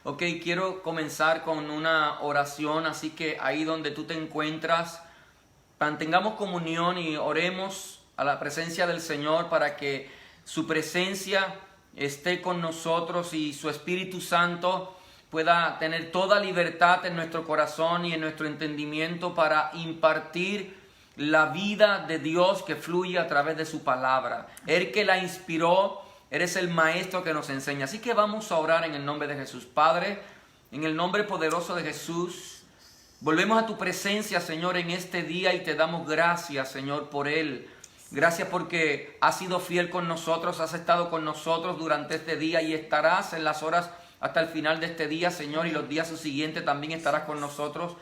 Ok, quiero comenzar con una oración, así que ahí donde tú te encuentras, mantengamos comunión y oremos a la presencia del Señor para que su presencia esté con nosotros y su Espíritu Santo pueda tener toda libertad en nuestro corazón y en nuestro entendimiento para impartir la vida de Dios que fluye a través de su palabra. Él que la inspiró, eres el maestro que nos enseña. Así que vamos a orar en el nombre de Jesús. Padre, en el nombre poderoso de Jesús, volvemos a tu presencia, Señor, en este día y te damos gracias, Señor, por él. Gracias porque has sido fiel con nosotros, has estado con nosotros durante este día y estarás en las horas hasta el final de este día, Señor, y los días siguientes también estarás con nosotros.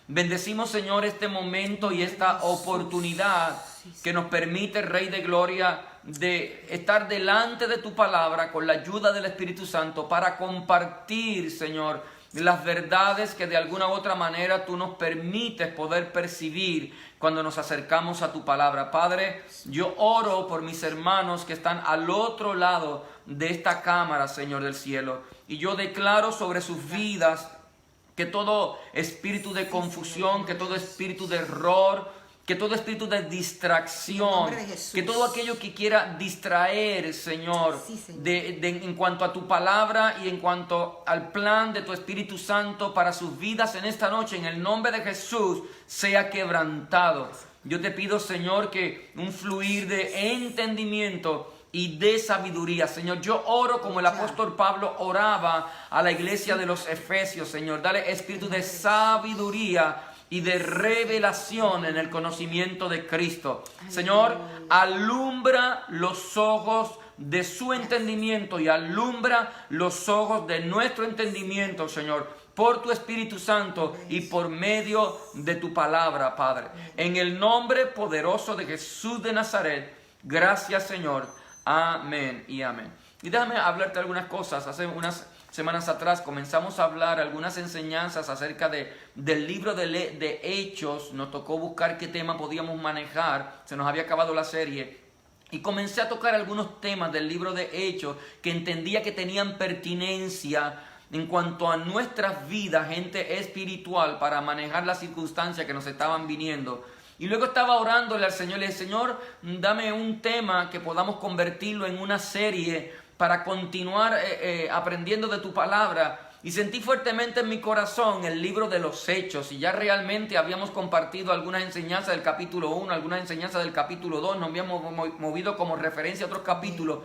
Bendecimos, Señor, este momento y esta oportunidad que nos permite, Rey de Gloria, de estar delante de tu palabra con la ayuda del Espíritu Santo para compartir, Señor, las verdades que de alguna u otra manera tú nos permites poder percibir cuando nos acercamos a tu palabra. Padre, yo oro por mis hermanos que están al otro lado de esta cámara, Señor del cielo, y yo declaro sobre sus vidas que todo espíritu de confusión, que todo espíritu de error, que todo espíritu de distracción, que todo aquello que quiera distraer, Señor, en cuanto a tu palabra y en cuanto al plan de tu Espíritu Santo para sus vidas en esta noche, en el nombre de Jesús, sea quebrantado. Yo te pido, Señor, que un fluir de entendimiento y de sabiduría, Señor. Yo oro como el apóstol Pablo oraba a la iglesia de los Efesios, Señor. Dale espíritu de sabiduría y de revelación en el conocimiento de Cristo. Señor, alumbra los ojos de su entendimiento y alumbra los ojos de nuestro entendimiento, Señor, por tu Espíritu Santo y por medio de tu palabra, Padre. En el nombre poderoso de Jesús de Nazaret, gracias, Señor. Amén y amén. Y déjame hablarte algunas cosas. Hace unas semanas atrás comenzamos a hablar algunas enseñanzas acerca del libro de Hechos. Nos tocó buscar qué tema podíamos manejar. Se nos había acabado la serie. Y comencé a tocar algunos temas del libro de Hechos que entendía que tenían pertinencia en cuanto a nuestras vidas, gente espiritual, para manejar las circunstancias que nos estaban viniendo. Y luego estaba orándole al Señor, le dije, Señor, dame un tema que podamos convertirlo en una serie para continuar aprendiendo de tu palabra. Y sentí fuertemente en mi corazón el libro de los Hechos. Y ya realmente habíamos compartido algunas enseñanzas del capítulo 1, algunas enseñanzas del capítulo 2. Nos habíamos movido como referencia a otros capítulos.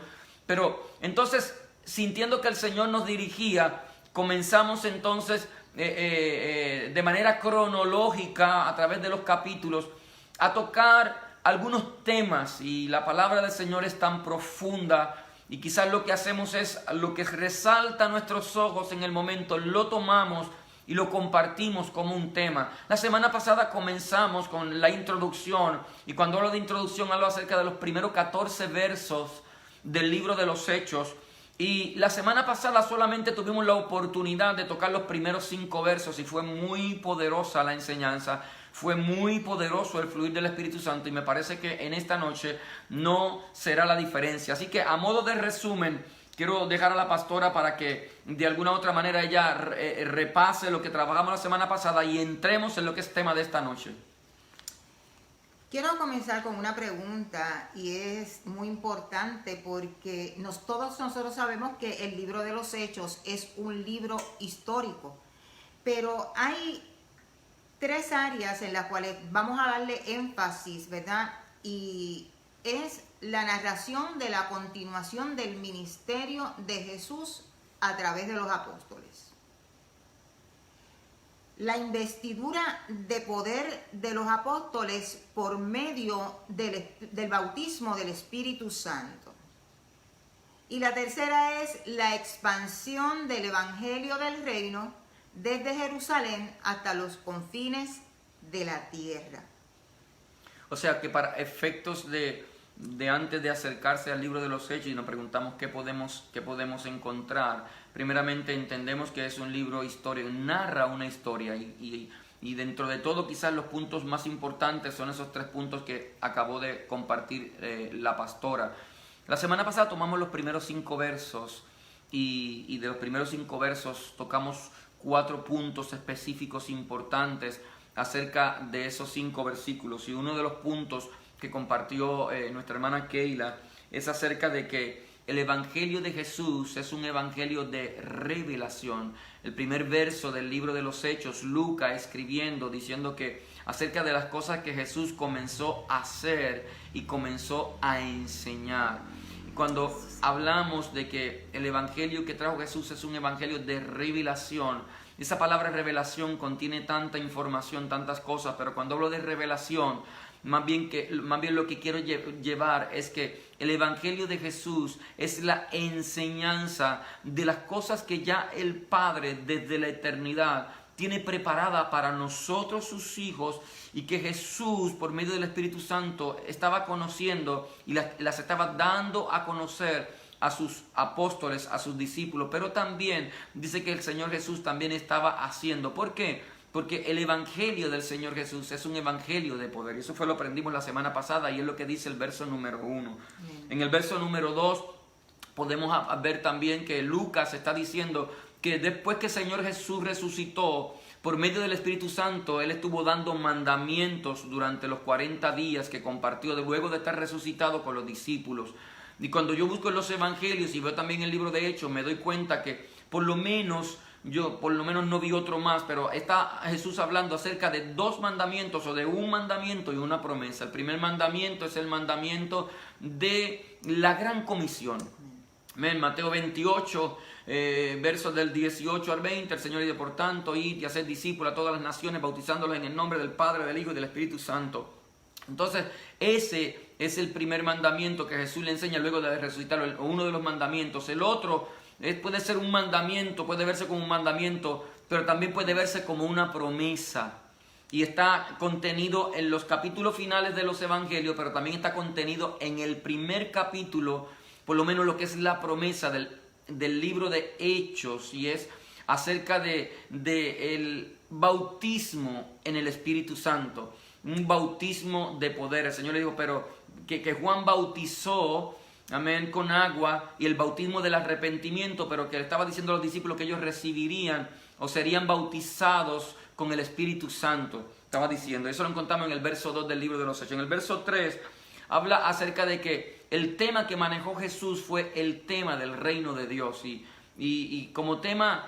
Pero entonces, sintiendo que el Señor nos dirigía, comenzamos entonces de manera cronológica a través de los capítulos a tocar algunos temas, y la palabra del Señor es tan profunda y quizás lo que hacemos es lo que resalta a nuestros ojos en el momento, lo tomamos y lo compartimos como un tema. La semana pasada comenzamos con la introducción, y cuando hablo de introducción hablo acerca de los primeros 14 versos del libro de los Hechos. Y la semana pasada solamente tuvimos la oportunidad de tocar los primeros 5 versos y fue muy poderosa la enseñanza, fue muy poderoso el fluir del Espíritu Santo, y me parece que en esta noche no será la diferencia. Así que a modo de resumen, quiero dejar a la pastora para que de alguna u otra manera ella repase lo que trabajamos la semana pasada y entremos en lo que es tema de esta noche. Quiero comenzar con una pregunta, y es muy importante porque todos nosotros sabemos que el libro de los Hechos es un libro histórico, pero hay 3 áreas en las cuales vamos a darle énfasis, ¿verdad? Y es la narración de la continuación del ministerio de Jesús a través de los apóstoles. La investidura de poder de los apóstoles por medio del bautismo del Espíritu Santo. Y la tercera es la expansión del Evangelio del Reino desde Jerusalén hasta los confines de la tierra. O sea que para efectos de antes de acercarse al libro de los Hechos y nos preguntamos qué podemos encontrar, primeramente entendemos que es un libro histórico, narra una historia y dentro de todo quizás los puntos más importantes son esos 3 puntos que acabó de compartir la pastora. La semana pasada tomamos los primeros 5 versos y de los primeros 5 versos tocamos 4 puntos específicos importantes acerca de esos 5 versículos. Y uno de los puntos que compartió nuestra hermana Keila es acerca de que el evangelio de Jesús es un evangelio de revelación. El primer verso del libro de los Hechos, Lucas escribiendo, diciendo que acerca de las cosas que Jesús comenzó a hacer y comenzó a enseñar. Cuando hablamos de que el evangelio que trajo Jesús es un evangelio de revelación, esa palabra revelación contiene tanta información, tantas cosas, pero cuando hablo de revelación, más bien lo que quiero llevar es que el evangelio de Jesús es la enseñanza de las cosas que ya el Padre desde la eternidad tiene preparada para nosotros sus hijos, y que Jesús por medio del Espíritu Santo estaba conociendo y las estaba dando a conocer a sus apóstoles, a sus discípulos. Pero también dice que el Señor Jesús también estaba haciendo. ¿Por qué? Porque el evangelio del Señor Jesús es un evangelio de poder. Y eso fue lo aprendimos la semana pasada, y es lo que dice el verso número 1. En el verso número 2 podemos ver también que Lucas está diciendo que después que el Señor Jesús resucitó, por medio del Espíritu Santo, Él estuvo dando mandamientos durante los 40 días que compartió luego de estar resucitado con los discípulos. Y cuando yo busco en los evangelios y veo también el libro de Hechos, me doy cuenta que por lo menos no vi otro más, pero está Jesús hablando acerca de 2 mandamientos, o de un mandamiento y una promesa. El primer mandamiento es el mandamiento de la gran comisión. Mateo 28, versos del 18 al 20, el Señor dice: por tanto, id y haced discípulos a todas las naciones, bautizándolos en el nombre del Padre, del Hijo y del Espíritu Santo. Entonces, ese es el primer mandamiento que Jesús le enseña luego de resucitar, uno de los mandamientos. El otro puede ser un mandamiento, puede verse como un mandamiento, pero también puede verse como una promesa. Y está contenido en los capítulos finales de los evangelios, pero también está contenido en el primer capítulo, por lo menos lo que es la promesa del libro de Hechos, y es acerca de el bautismo en el Espíritu Santo, un bautismo de poder. El Señor le dijo, pero que Juan bautizó, amén, con agua, y el bautismo del arrepentimiento, pero que le estaba diciendo a los discípulos que ellos recibirían o serían bautizados con el Espíritu Santo. Estaba diciendo, eso lo encontramos en el verso 2 del libro de los Hechos. En el verso 3 habla acerca de que el tema que manejó Jesús fue el tema del reino de Dios, y como tema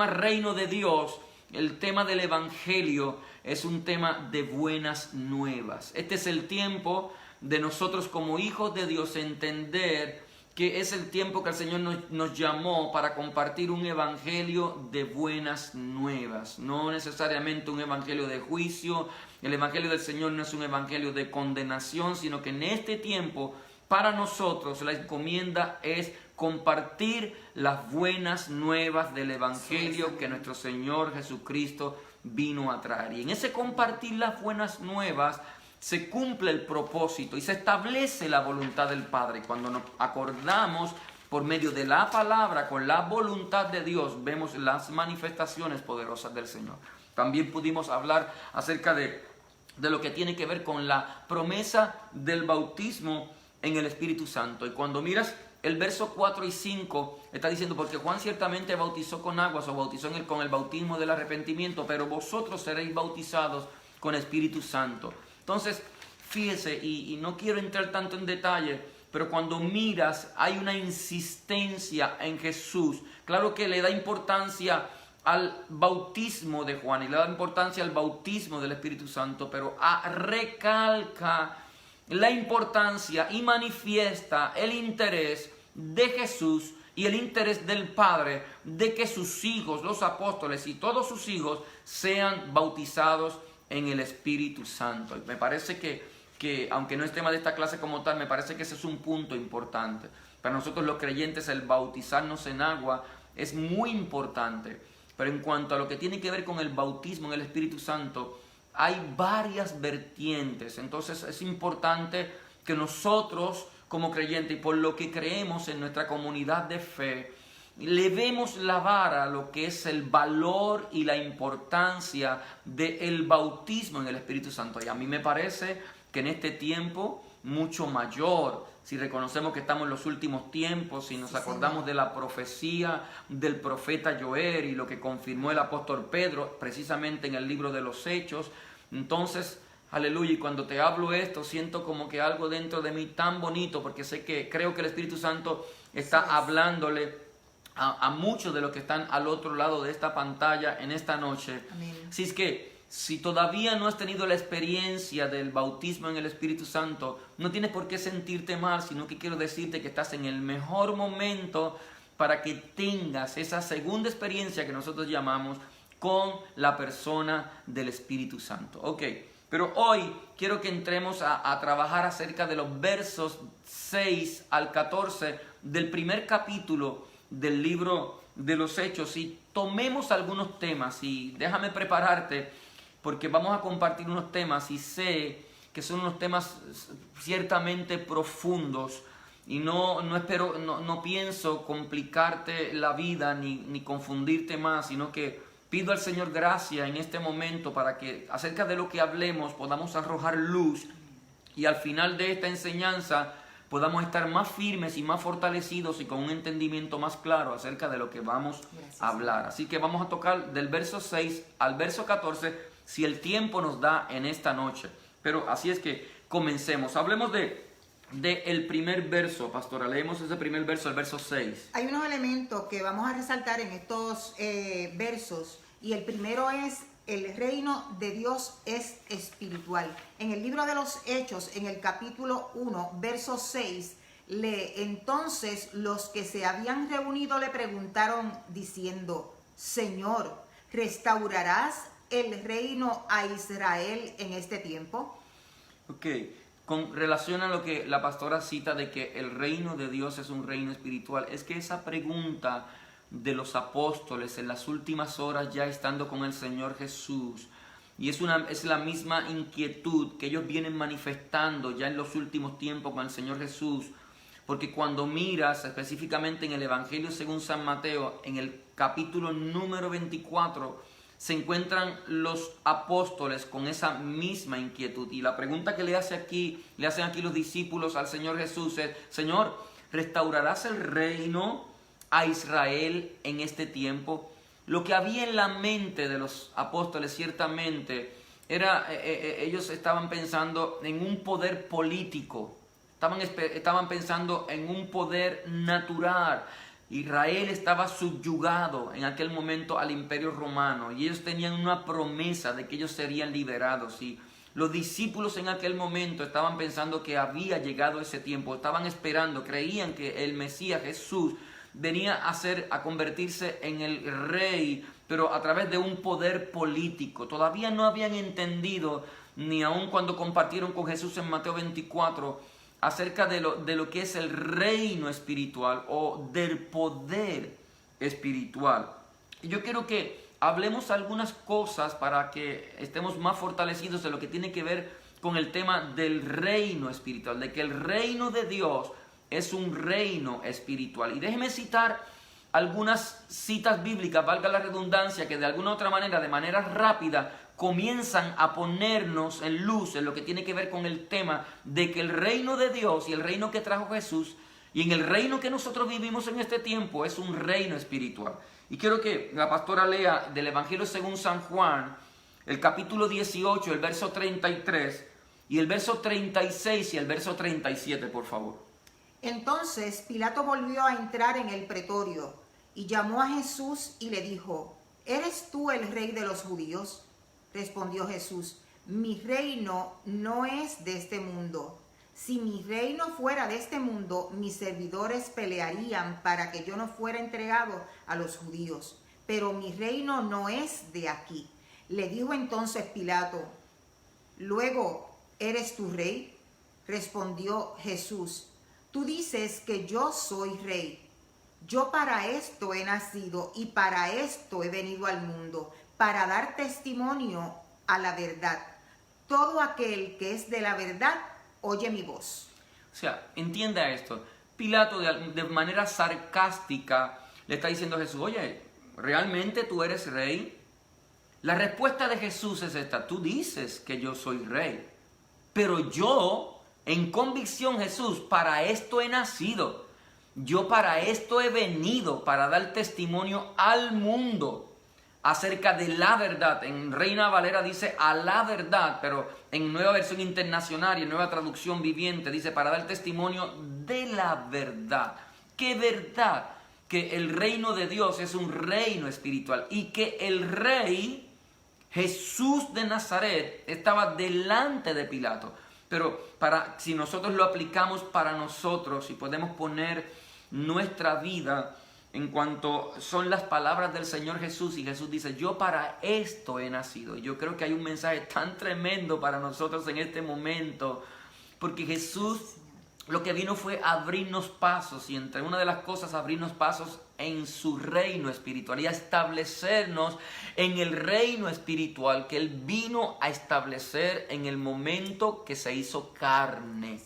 reino de Dios, el tema del evangelio es un tema de buenas nuevas. Este es el tiempo de nosotros como hijos de Dios entender que es el tiempo que el Señor nos llamó para compartir un evangelio de buenas nuevas, no necesariamente un evangelio de juicio. El evangelio del Señor no es un evangelio de condenación, sino que en este tiempo para nosotros la encomienda es compartir las buenas nuevas del evangelio que nuestro Señor Jesucristo vino a traer. Y en ese compartir las buenas nuevas se cumple el propósito y se establece la voluntad del Padre. Cuando nos acordamos por medio de la palabra con la voluntad de Dios, vemos las manifestaciones poderosas del Señor. También pudimos hablar acerca de lo que tiene que ver con la promesa del bautismo en el Espíritu Santo. Y cuando miras el verso 4 y 5, está diciendo, porque Juan ciertamente bautizó con aguas, o bautizó con el bautismo del arrepentimiento, pero vosotros seréis bautizados con Espíritu Santo. Entonces, fíjese, y no quiero entrar tanto en detalle, pero cuando miras, hay una insistencia en Jesús. Claro que le da importancia al bautismo de Juan y le da importancia al bautismo del Espíritu Santo, pero recalca la importancia y manifiesta el interés de Jesús y el interés del Padre de que sus hijos, los apóstoles y todos sus hijos, sean bautizados en el Espíritu Santo. Y me parece que aunque no es tema de esta clase como tal, me parece que ese es un punto importante. Para nosotros los creyentes el bautizarnos en agua es muy importante, pero en cuanto a lo que tiene que ver con el bautismo en el Espíritu Santo, hay varias vertientes. Entonces es importante que nosotros como creyentes, y por lo que creemos en nuestra comunidad de fe, le vemos la vara a lo que es el valor y la importancia del bautismo en el Espíritu Santo. Y a mí me parece que en este tiempo mucho mayor si reconocemos que estamos en los últimos tiempos, si nos Sí, acordamos Señor. de la profecía del profeta Joel y lo que confirmó el apóstol Pedro, precisamente en el libro de los Hechos. Entonces, aleluya, y cuando te hablo esto, siento como que algo dentro de mí tan bonito, porque creo que el Espíritu Santo está Sí. hablándole a muchos de los que están al otro lado de esta pantalla en esta noche. Amén. Así es que, si todavía no has tenido la experiencia del bautismo en el Espíritu Santo, no tienes por qué sentirte mal, sino que quiero decirte que estás en el mejor momento para que tengas esa segunda experiencia que nosotros llamamos con la persona del Espíritu Santo. Ok, pero hoy quiero que entremos a trabajar acerca de los versos 6 al 14 del primer capítulo del libro de los Hechos, y tomemos algunos temas, y déjame prepararte porque vamos a compartir unos temas y sé que son unos temas ciertamente profundos, y no pienso complicarte la vida ni confundirte más, sino que pido al Señor gracia en este momento para que acerca de lo que hablemos podamos arrojar luz, y al final de esta enseñanza podamos estar más firmes y más fortalecidos y con un entendimiento más claro acerca de lo que vamos a hablar. Así que vamos a tocar del verso 6 al verso 14, si el tiempo nos da en esta noche. Pero así es que comencemos. Hablemos de el primer verso, pastora. Leemos ese primer verso, el verso 6. Hay unos elementos que vamos a resaltar en estos versos, y el primero es: el reino de Dios es espiritual. En el libro de los Hechos, en el capítulo 1, verso 6, entonces los que se habían reunido le preguntaron diciendo: Señor, ¿restaurarás el reino a Israel en este tiempo? Ok, con relación a lo que la pastora cita de que el reino de Dios es un reino espiritual, es que esa pregunta de los apóstoles en las últimas horas, ya estando con el Señor Jesús, y es la misma inquietud que ellos vienen manifestando ya en los últimos tiempos con el Señor Jesús, porque cuando miras específicamente en el Evangelio según San Mateo, en el capítulo número 24, se encuentran los apóstoles con esa misma inquietud, y la pregunta que le hacen aquí los discípulos al Señor Jesús es: Señor, ¿restaurarás el reino a Israel en este tiempo? Lo que había en la mente de los apóstoles ciertamente era, ellos estaban pensando en un poder político, estaban pensando en un poder natural. Israel estaba subyugado en aquel momento al imperio romano, y ellos tenían una promesa de que ellos serían liberados, y los discípulos en aquel momento estaban pensando que había llegado ese tiempo, estaban esperando, creían que el Mesías Jesús venía a convertirse en el rey, pero a través de un poder político. Todavía no habían entendido, ni aun cuando compartieron con Jesús en Mateo 24, acerca de lo que es el reino espiritual o del poder espiritual. Y yo quiero que hablemos algunas cosas para que estemos más fortalecidos en lo que tiene que ver con el tema del reino espiritual, de que el reino de Dios es un reino espiritual. Y déjeme citar algunas citas bíblicas, valga la redundancia, que de alguna otra manera, de manera rápida, comienzan a ponernos en luz en lo que tiene que ver con el tema de que el reino de Dios y el reino que trajo Jesús y en el reino que nosotros vivimos en este tiempo es un reino espiritual. Y quiero que la pastora lea del Evangelio según San Juan, el capítulo 18, el verso 33 y el verso 36 y el verso 37, por favor. Entonces Pilato volvió a entrar en el pretorio y llamó a Jesús y le dijo: ¿Eres tú el rey de los judíos? Respondió Jesús: mi reino no es de este mundo. Si mi reino fuera de este mundo, mis servidores pelearían para que yo no fuera entregado a los judíos. Pero mi reino no es de aquí. Le dijo entonces Pilato: ¿luego eres tu rey? Respondió Jesús: tú dices que yo soy rey. Yo para esto he nacido y para esto he venido al mundo, para dar testimonio a la verdad. Todo aquel que es de la verdad oye mi voz. O sea, entienda esto. Pilato de manera sarcástica le está diciendo a Jesús: oye, ¿realmente tú eres rey? La respuesta de Jesús es esta: tú dices que yo soy rey, pero yo En convicción, Jesús, para esto he nacido. Yo para esto he venido, para dar testimonio al mundo acerca de la verdad. En Reina Valera dice a la verdad, pero en Nueva Versión Internacional y en Nueva Traducción Viviente dice para dar testimonio de la verdad. ¿Qué verdad? Que el reino de Dios es un reino espiritual y que el rey Jesús de Nazaret estaba delante de Pilato. Pero si nosotros lo aplicamos para nosotros y podemos poner nuestra vida en cuanto son las palabras del Señor Jesús, y Jesús dice, yo para esto he nacido. Yo creo que hay un mensaje tan tremendo para nosotros en este momento, porque Jesús lo que vino fue abrirnos pasos, y entre una de las cosas abrirnos pasos en su reino espiritual y a establecernos en el reino espiritual que Él vino a establecer en el momento que se hizo carne.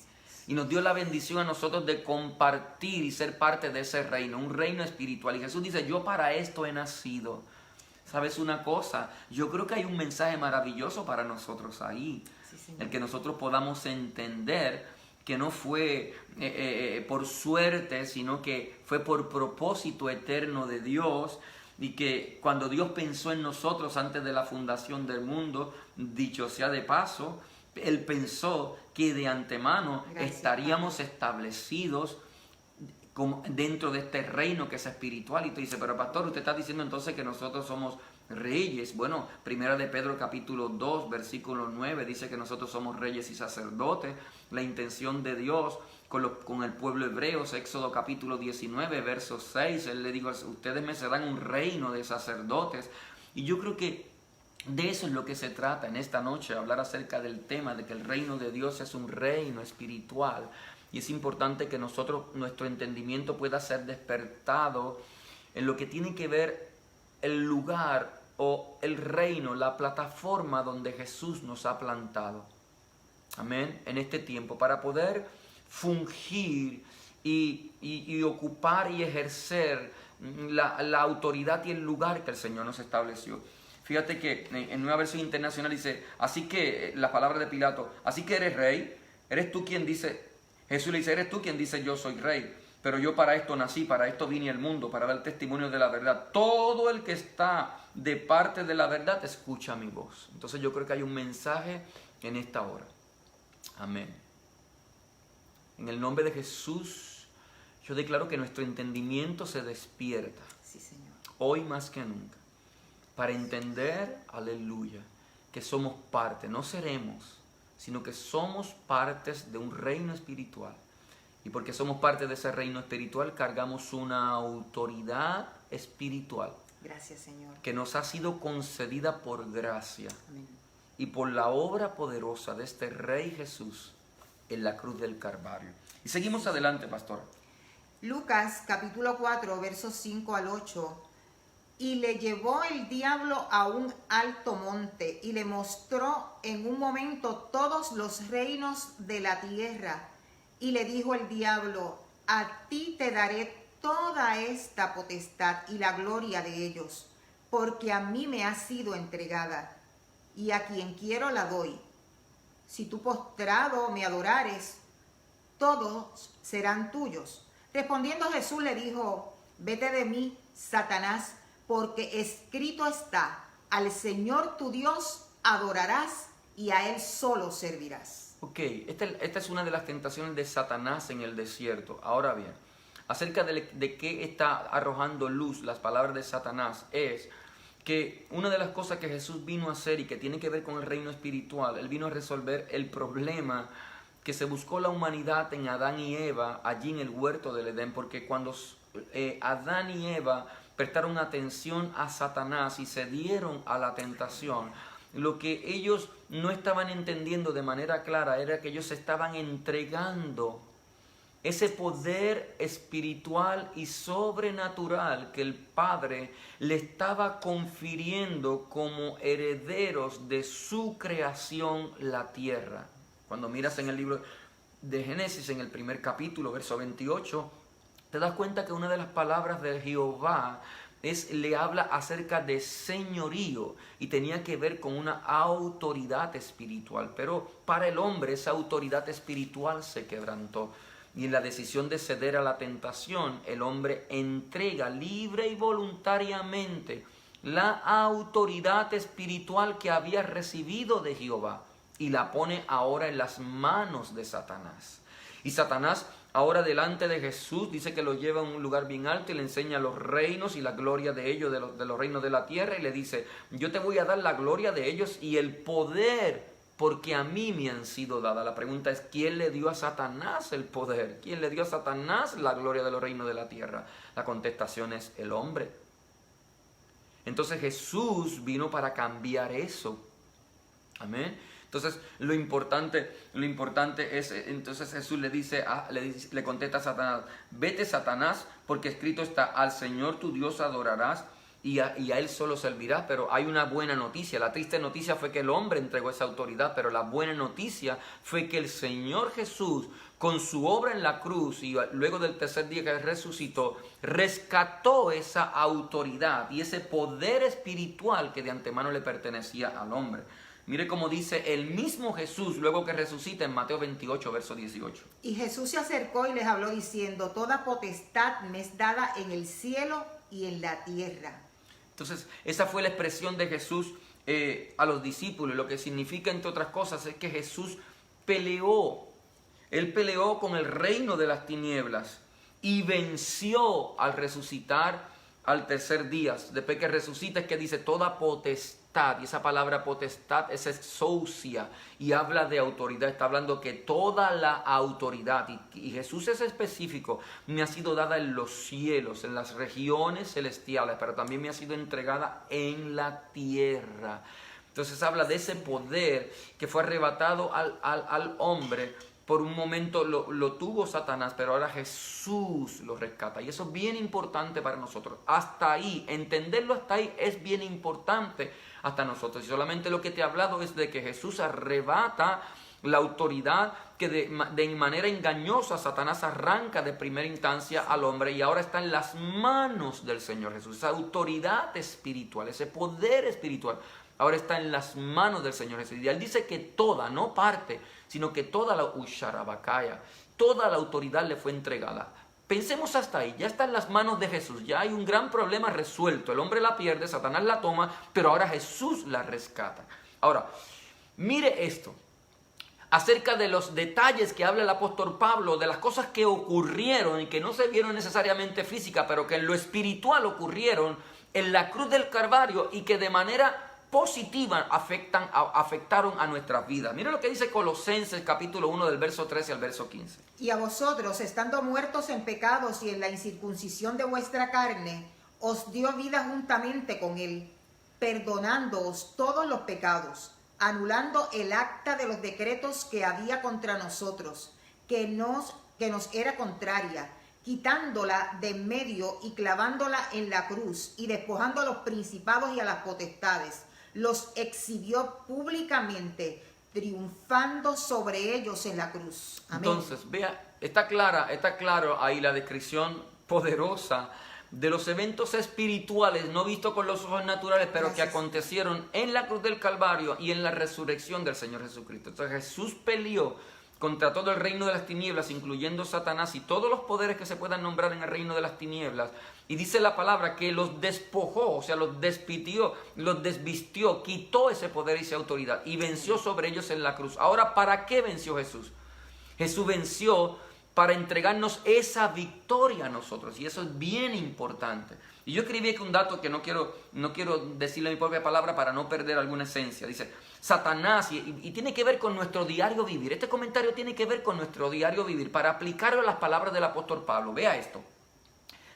Y nos dio la bendición a nosotros de compartir y ser parte de ese reino, un reino espiritual. Y Jesús dice, yo para esto he nacido. ¿Sabes una cosa? Yo creo que hay un mensaje maravilloso para nosotros ahí. Sí, el que nosotros podamos entender que no fue por suerte, sino que fue por propósito eterno de Dios. Y que cuando Dios pensó en nosotros antes de la fundación del mundo, dicho sea de paso, Él pensó que de antemano estaríamos establecidos dentro de este reino que es espiritual. Y tú dices, pero pastor, usted está diciendo entonces que nosotros somos reyes. Bueno, primera de Pedro capítulo 2, versículo 9, dice que nosotros somos reyes y sacerdotes. La intención de Dios con el pueblo hebreo, Éxodo capítulo 19, verso 6, Él le dijo, ustedes me serán un reino de sacerdotes. Y yo creo que de eso es lo que se trata en esta noche, hablar acerca del tema de que el reino de Dios es un reino espiritual. Y es importante que nuestro entendimiento pueda ser despertado en lo que tiene que ver el lugar o el reino, la plataforma donde Jesús nos ha plantado. Amén. En este tiempo, para poder fungir y ocupar y ejercer la autoridad y el lugar que el Señor nos estableció. Fíjate que en Nueva Versión Internacional dice, así que, la palabra de Pilato, así que eres rey, eres tú quien dice, Jesús le dice, eres tú quien dice yo soy rey, pero yo para esto nací, para esto vine al mundo, para dar testimonio de la verdad. Todo el que está de parte de la verdad escucha mi voz. Entonces yo creo que hay un mensaje en esta hora. Amén. En el nombre de Jesús, yo declaro que nuestro entendimiento se despierta. Sí, Señor. Hoy más que nunca. Para entender, aleluya, que somos parte, no seremos, sino que somos partes de un reino espiritual. Y porque somos parte de ese reino espiritual, cargamos una autoridad espiritual. Gracias, Señor. Que nos ha sido concedida por gracia. Amén. Y por la obra poderosa de este Rey Jesús en la cruz del Calvario. Y seguimos adelante, pastora. Lucas capítulo 4, versos 5 al 8. Y le llevó el diablo a un alto monte y le mostró en un momento todos los reinos de la tierra. Y le dijo el diablo, a ti te daré toda esta potestad y la gloria de ellos, porque a mí me ha sido entregada, y a quien quiero la doy. Si tú postrado me adorares, todos serán tuyos. Respondiendo Jesús le dijo, vete de mí, Satanás, porque escrito está, al Señor tu Dios adorarás y a Él solo servirás. Ok, esta es una de las tentaciones de Satanás en el desierto. Ahora bien, acerca de qué está arrojando luz las palabras de Satanás es que una de las cosas que Jesús vino a hacer y que tiene que ver con el reino espiritual, Él vino a resolver el problema que se buscó la humanidad en Adán y Eva allí en el huerto del Edén, porque cuando Adán y Eva prestaron atención a Satanás y se dieron a la tentación, lo que ellos no estaban entendiendo de manera clara era que ellos estaban entregando ese poder espiritual y sobrenatural que el Padre le estaba confiriendo como herederos de su creación, la tierra. Cuando miras en el libro de Génesis, en el primer capítulo, verso 28, te das cuenta que una de las palabras de Jehová le habla acerca de señorío y tenía que ver con una autoridad espiritual. Pero para el hombre esa autoridad espiritual se quebrantó. Y en la decisión de ceder a la tentación, el hombre entrega libre y voluntariamente la autoridad espiritual que había recibido de Jehová y la pone ahora en las manos de Satanás. Y Satanás ahora delante de Jesús dice que lo lleva a un lugar bien alto y le enseña los reinos y la gloria de ellos, de los reinos de la tierra, y le dice: yo te voy a dar la gloria de ellos y el poder, porque a mí me han sido dadas. La pregunta es: ¿quién le dio a Satanás el poder? ¿Quién le dio a Satanás la gloria de los reinos de la tierra? La contestación es el hombre. Entonces Jesús vino para cambiar eso. Amén. Entonces lo importante es, entonces Jesús le contesta a Satanás: vete, Satanás, porque escrito está: al Señor tu Dios adorarás y a Él solo servirás. Pero hay una buena noticia. La triste noticia fue que el hombre entregó esa autoridad, pero la buena noticia fue que el Señor Jesús, con su obra en la cruz y luego del tercer día que resucitó, rescató esa autoridad y ese poder espiritual que de antemano le pertenecía al hombre. Mire cómo dice el mismo Jesús luego que resucita en Mateo 28, verso 18. Y Jesús se acercó y les habló diciendo: toda potestad me es dada en el cielo y en la tierra. Entonces, esa fue la expresión de Jesús a los discípulos. Lo que significa, entre otras cosas, es que Jesús peleó. Él peleó con el reino de las tinieblas y venció al resucitar al tercer día. Después que resucita es que dice toda potestad. Y esa palabra potestad es exousia y habla de autoridad. Está hablando que toda la autoridad, y Jesús es específico, me ha sido dada en los cielos, en las regiones celestiales, pero también me ha sido entregada en la tierra. Entonces habla de ese poder que fue arrebatado al hombre. Por un momento lo tuvo Satanás, pero ahora Jesús lo rescata. Y eso es bien importante para nosotros. Hasta ahí, entenderlo hasta ahí es bien importante hasta nosotros. Y solamente lo que te he hablado es de que Jesús arrebata la autoridad que de manera engañosa Satanás arranca de primera instancia al hombre, y ahora está en las manos del Señor Jesús. Esa autoridad espiritual, ese poder espiritual, ahora está en las manos del Señor Jesús. Y Él dice que toda, no parte, sino que toda la usharabakaya, toda la autoridad le fue entregada. Pensemos hasta ahí, ya está en las manos de Jesús, ya hay un gran problema resuelto. El hombre la pierde, Satanás la toma, pero ahora Jesús la rescata. Ahora, mire esto, acerca de los detalles que habla el apóstol Pablo, de las cosas que ocurrieron y que no se vieron necesariamente física, pero que en lo espiritual ocurrieron en la cruz del Calvario y que de manera positiva afectaron a nuestras vidas. Mira lo que dice Colosenses capítulo 1 del verso 13 al verso 15. Y a vosotros, estando muertos en pecados y en la incircuncisión de vuestra carne, os dio vida juntamente con él, perdonándoos todos los pecados, anulando el acta de los decretos que había contra nosotros, que nos era contraria, quitándola de en medio y clavándola en la cruz, y despojando a los principados y a las potestades, los exhibió públicamente, triunfando sobre ellos en la cruz. Amén. Entonces, vea, está claro ahí la descripción poderosa de los eventos espirituales, no vistos con los ojos naturales, pero Gracias. Que acontecieron en la cruz del Calvario y en la resurrección del Señor Jesucristo. Entonces Jesús peleó contra todo el reino de las tinieblas, incluyendo Satanás y todos los poderes que se puedan nombrar en el reino de las tinieblas. Y dice la palabra que los despojó, o sea, los despitió, los desvistió, quitó ese poder y esa autoridad y venció sobre ellos en la cruz. Ahora, ¿para qué venció Jesús? Jesús venció para entregarnos esa victoria a nosotros, y eso es bien importante. Y yo escribí aquí un dato que no quiero decirle mi propia palabra para no perder alguna esencia. Dice, Satanás, y tiene que ver con nuestro diario vivir. Este comentario tiene que ver con nuestro diario vivir, para aplicarlo a las palabras del apóstol Pablo. Vea esto.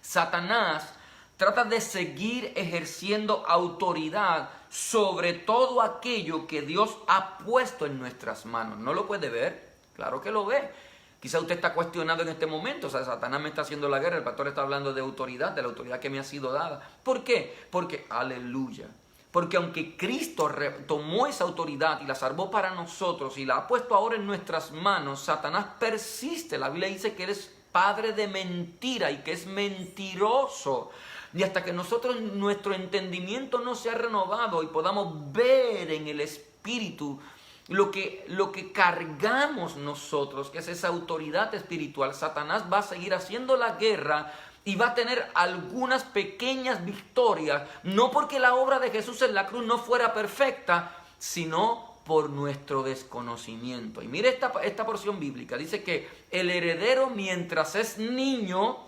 Satanás trata de seguir ejerciendo autoridad sobre todo aquello que Dios ha puesto en nuestras manos. ¿No lo puede ver? Claro que lo ve. Quizá usted está cuestionando en este momento, o sea, Satanás me está haciendo la guerra, el pastor está hablando de autoridad, de la autoridad que me ha sido dada. ¿Por qué? Porque, aleluya, porque aunque Cristo tomó esa autoridad y la salvó para nosotros y la ha puesto ahora en nuestras manos, Satanás persiste. La Biblia dice que Él es padre de mentira y que es mentiroso. Y hasta que nuestro entendimiento no sea renovado y podamos ver en el Espíritu lo que cargamos nosotros, que es esa autoridad espiritual, Satanás va a seguir haciendo la guerra y va a tener algunas pequeñas victorias, no porque la obra de Jesús en la cruz no fuera perfecta, sino por nuestro desconocimiento. Y mire esta porción bíblica, dice que el heredero mientras es niño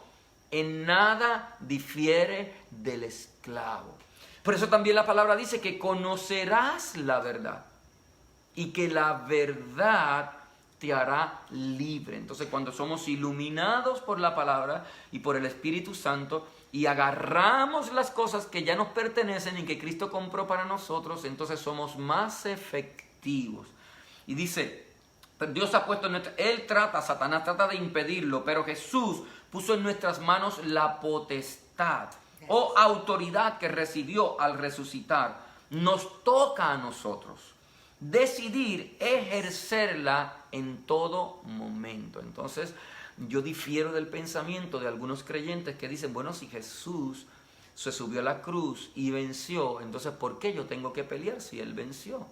en nada difiere del esclavo. Por eso también la palabra dice que conocerás la verdad y que la verdad te hará libre. Entonces, cuando somos iluminados por la palabra y por el Espíritu Santo y agarramos las cosas que ya nos pertenecen y que Cristo compró para nosotros, entonces somos más efectivos. Y dice, Dios ha puesto en Satanás trata de impedirlo, pero Jesús puso en nuestras manos la potestad o autoridad que recibió al resucitar. Nos toca a nosotros decidir ejercerla en todo momento. Entonces, yo difiero del pensamiento de algunos creyentes que dicen, bueno, si Jesús se subió a la cruz y venció, entonces ¿por qué yo tengo que pelear si Él venció?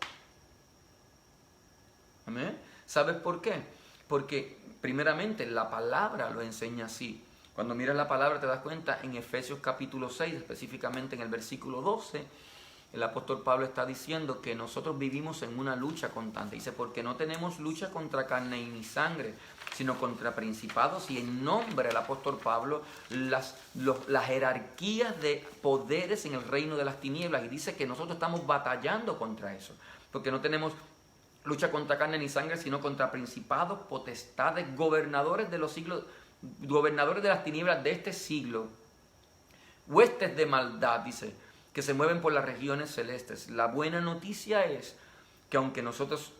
¿Amén? ¿Sabes por qué? Porque primeramente la palabra lo enseña así. Cuando miras la palabra te das cuenta en Efesios capítulo 6, específicamente en el versículo 12, el apóstol Pablo está diciendo que nosotros vivimos en una lucha constante. Dice, porque no tenemos lucha contra carne y ni sangre, sino contra principados. Y en nombre del apóstol Pablo, las jerarquías de poderes en el reino de las tinieblas. Y dice que nosotros estamos batallando contra eso. Porque no tenemos lucha contra carne ni sangre, sino contra principados, potestades, gobernadores de los siglos, gobernadores de las tinieblas de este siglo. Huestes de maldad, dice, que se mueven por las regiones celestes. La buena noticia es que aunque nosotros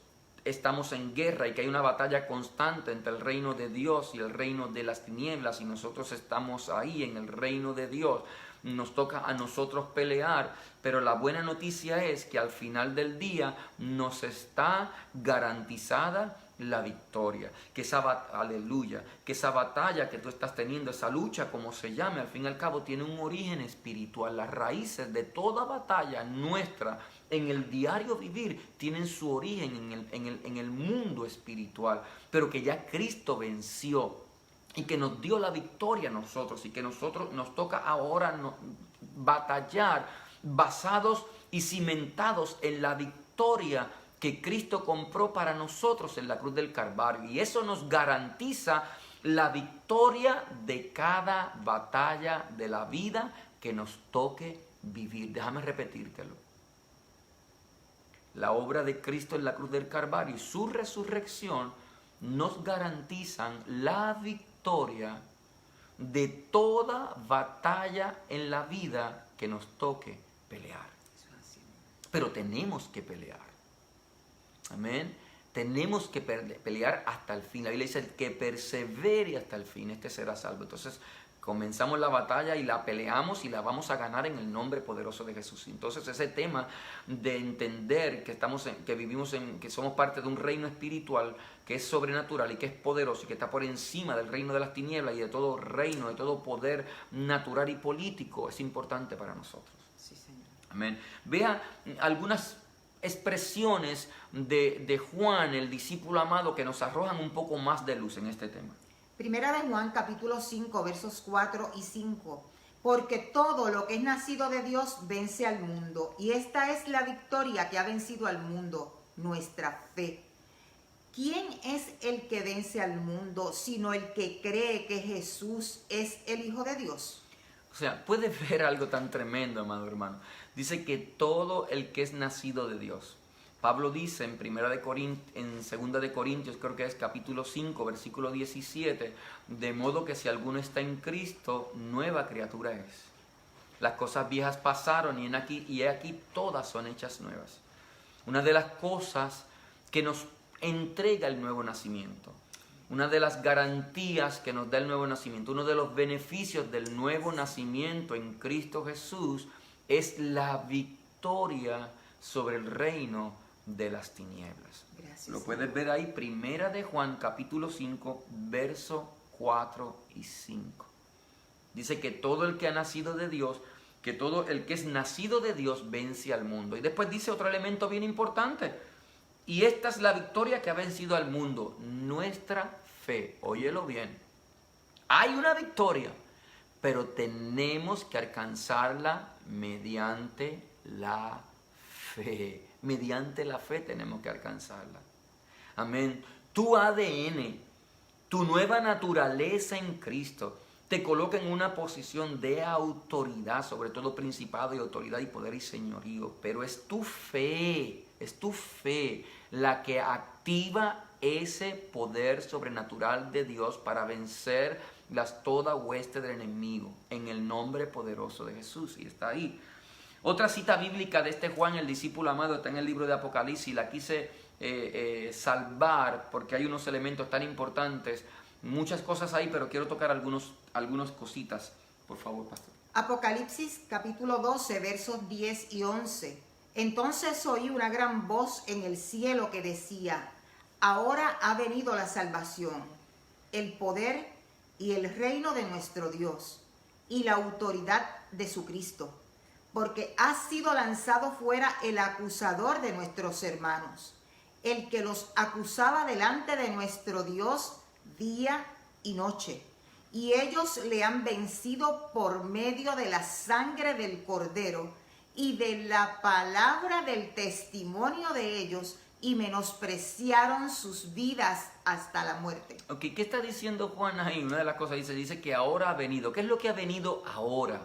estamos en guerra y que hay una batalla constante entre el reino de Dios y el reino de las tinieblas, y nosotros estamos ahí en el reino de Dios, nos toca a nosotros pelear, pero la buena noticia es que al final del día nos está garantizada la victoria, que aleluya, que esa batalla que tú estás teniendo, esa lucha, como se llame, al fin y al cabo tiene un origen espiritual. Las raíces de toda batalla nuestra en el diario vivir tienen su origen en el mundo espiritual, pero que ya Cristo venció y que nos dio la victoria a nosotros, y que nosotros nos toca ahora batallar basados y cimentados en la victoria que Cristo compró para nosotros en la cruz del Calvario. Y eso nos garantiza la victoria de cada batalla de la vida que nos toque vivir. Déjame repetírtelo. La obra de Cristo en la cruz del Calvario y su resurrección nos garantizan la victoria de toda batalla en la vida que nos toque pelear. Pero tenemos que pelear. Amén. Tenemos que pelear hasta el fin. La Biblia dice, el que persevere hasta el fin, este será salvo. Entonces, comenzamos la batalla y la peleamos y la vamos a ganar en el nombre poderoso de Jesús. Entonces, ese tema de entender que somos parte de un reino espiritual que es sobrenatural y que es poderoso y que está por encima del reino de las tinieblas y de todo reino, de todo poder natural y político, es importante para nosotros. Sí, Señor. Amén. Vea algunas expresiones de Juan, el discípulo amado, que nos arrojan un poco más de luz en este tema. Primera de Juan, capítulo 5, versos 4 y 5. Porque todo lo que es nacido de Dios vence al mundo, y esta es la victoria que ha vencido al mundo, nuestra fe. ¿Quién es el que vence al mundo, sino el que cree que Jesús es el Hijo de Dios? O sea, puedes ver algo tan tremendo, amado hermano. Dice que todo el que es nacido de Dios. Pablo dice en 2 de Corintios, creo que es capítulo 5, versículo 17, de modo que si alguno está en Cristo, nueva criatura es. Las cosas viejas pasaron y he aquí todas son hechas nuevas. Una de las cosas que nos entrega el nuevo nacimiento, una de las garantías que nos da el nuevo nacimiento, uno de los beneficios del nuevo nacimiento en Cristo Jesús es la victoria sobre el reino de las tinieblas. Gracias, lo puedes ver ahí, Primera de Juan, capítulo 5, verso 4 y 5. Dice que todo el que ha nacido de Dios, que todo el que es nacido de Dios vence al mundo. Y después dice otro elemento bien importante. Y esta es la victoria que ha vencido al mundo, nuestra fe. Óyelo bien. Hay una victoria, pero tenemos que alcanzarla mediante la fe. Mediante la fe tenemos que alcanzarla. Amén. Tu ADN, tu nueva naturaleza en Cristo, te coloca en una posición de autoridad, sobre todo principado y autoridad y poder y señorío. Pero es tu fe la que activa ese poder sobrenatural de Dios para vencer toda hueste del enemigo en el nombre poderoso de Jesús. Y está ahí. Otra cita bíblica de este Juan, el discípulo amado, está en el libro de Apocalipsis. La quise salvar porque hay unos elementos tan importantes. Muchas cosas ahí, pero quiero tocar algunas cositas. Por favor, pastor. Apocalipsis capítulo 12, versos 10 y 11. Entonces oí una gran voz en el cielo que decía: ahora ha venido la salvación, el poder y el reino de nuestro Dios y la autoridad de su Cristo, porque ha sido lanzado fuera el acusador de nuestros hermanos, el que los acusaba delante de nuestro Dios día y noche. Y ellos le han vencido por medio de la sangre del Cordero y de la palabra del testimonio de ellos, y menospreciaron sus vidas hasta la muerte. Ok, ¿qué está diciendo Juan ahí? Una de las cosas dice que ahora ha venido. ¿Qué es lo que ha venido ahora?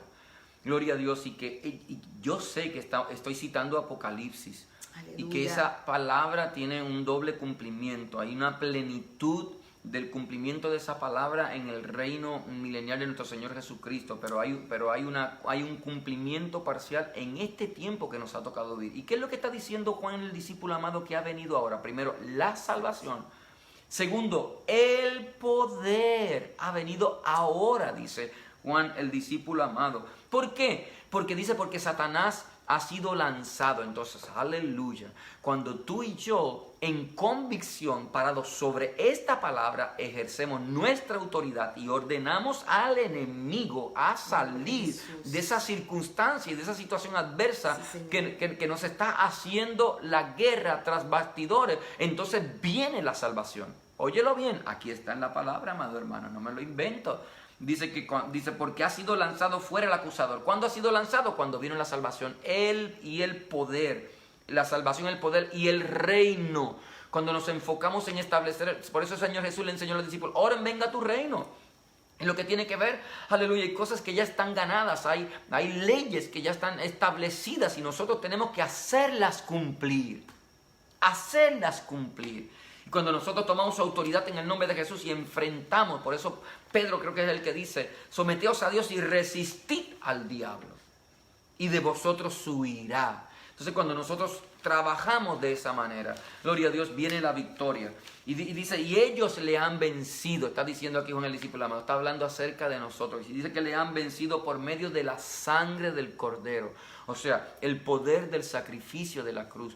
Gloria a Dios. Y yo sé que estoy citando Apocalipsis. Aleluya. Y que esa palabra tiene un doble cumplimiento. Hay una plenitud del cumplimiento de esa palabra en el reino milenial de nuestro Señor Jesucristo, pero hay un cumplimiento parcial en este tiempo que nos ha tocado vivir. ¿Y qué es lo que está diciendo Juan, el discípulo amado, que ha venido ahora? Primero, la salvación. Segundo, el poder ha venido ahora, dice Juan, el discípulo amado. ¿Por qué? Porque Satanás ha sido lanzado. Entonces, aleluya, cuando tú y yo en convicción, parados sobre esta palabra, ejercemos nuestra autoridad y ordenamos al enemigo a salir de esa circunstancia y de esa situación adversa que nos está haciendo la guerra tras bastidores, entonces viene la salvación. Óyelo bien, aquí está en la palabra, amado hermano, no me lo invento. Dice, porque ha sido lanzado fuera el acusador. ¿Cuándo ha sido lanzado? Cuando vino la salvación. Él y el poder. La salvación, el poder y el reino. Cuando nos enfocamos en establecer. Por eso el Señor Jesús le enseñó a los discípulos: oren, venga tu reino. En lo que tiene que ver, aleluya, hay cosas que ya están ganadas. Hay leyes que ya están establecidas y nosotros tenemos que hacerlas cumplir. Hacerlas cumplir. Cuando nosotros tomamos autoridad en el nombre de Jesús y enfrentamos, por eso Pedro creo que es el que dice: someteos a Dios y resistid al diablo, y de vosotros huirá. Entonces, cuando nosotros trabajamos de esa manera, gloria a Dios, viene la victoria. Y dice, y ellos le han vencido. Está diciendo aquí con el discípulo amado, está hablando acerca de nosotros. Y dice que le han vencido por medio de la sangre del Cordero. O sea, el poder del sacrificio de la cruz.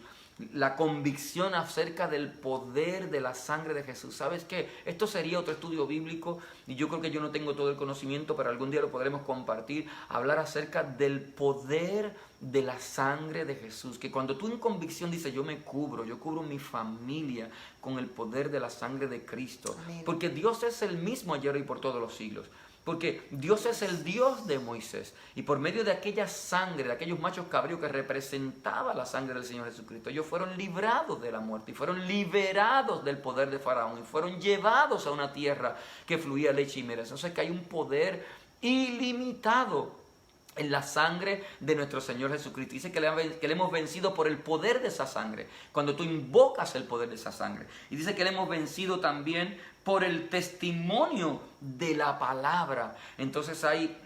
La convicción acerca del poder de la sangre de Jesús. ¿Sabes qué? Esto sería otro estudio bíblico y yo creo que yo no tengo todo el conocimiento, pero algún día lo podremos compartir, hablar acerca del poder de la sangre de Jesús. Que cuando tú en convicción dices: yo cubro mi familia con el poder de la sangre de Cristo. Amén. Porque Dios es el mismo ayer y por todos los siglos. Porque Dios es el Dios de Moisés. Y por medio de aquella sangre, de aquellos machos cabríos que representaba la sangre del Señor Jesucristo, ellos fueron librados de la muerte y fueron liberados del poder de Faraón y fueron llevados a una tierra que fluía leche y miel. O sea que hay un poder ilimitado en la sangre de nuestro Señor Jesucristo. Dice que le hemos vencido por el poder de esa sangre. Cuando tú invocas el poder de esa sangre. Y dice que le hemos vencido también por el testimonio de la palabra. Entonces hay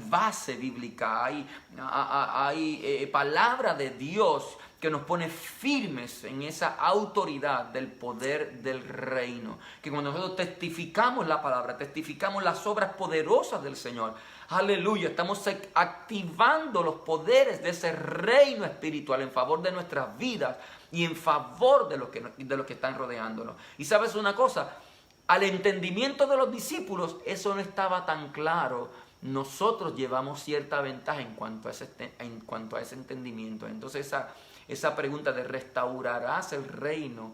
base bíblica, hay palabra de Dios que nos pone firmes en esa autoridad del poder del reino. Que cuando nosotros testificamos la palabra, testificamos las obras poderosas del Señor, aleluya, estamos activando los poderes de ese reino espiritual en favor de nuestras vidas y en favor de los que están rodeándonos. Y sabes una cosa, al entendimiento de los discípulos eso no estaba tan claro nosotros llevamos cierta ventaja en cuanto a ese entendimiento. Entonces esa pregunta de ¿restaurarás el reino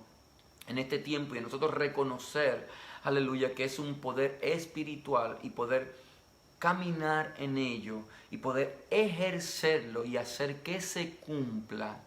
en este tiempo? Y nosotros reconocer, aleluya, que es un poder espiritual y poder caminar en ello y poder ejercerlo y hacer que se cumpla,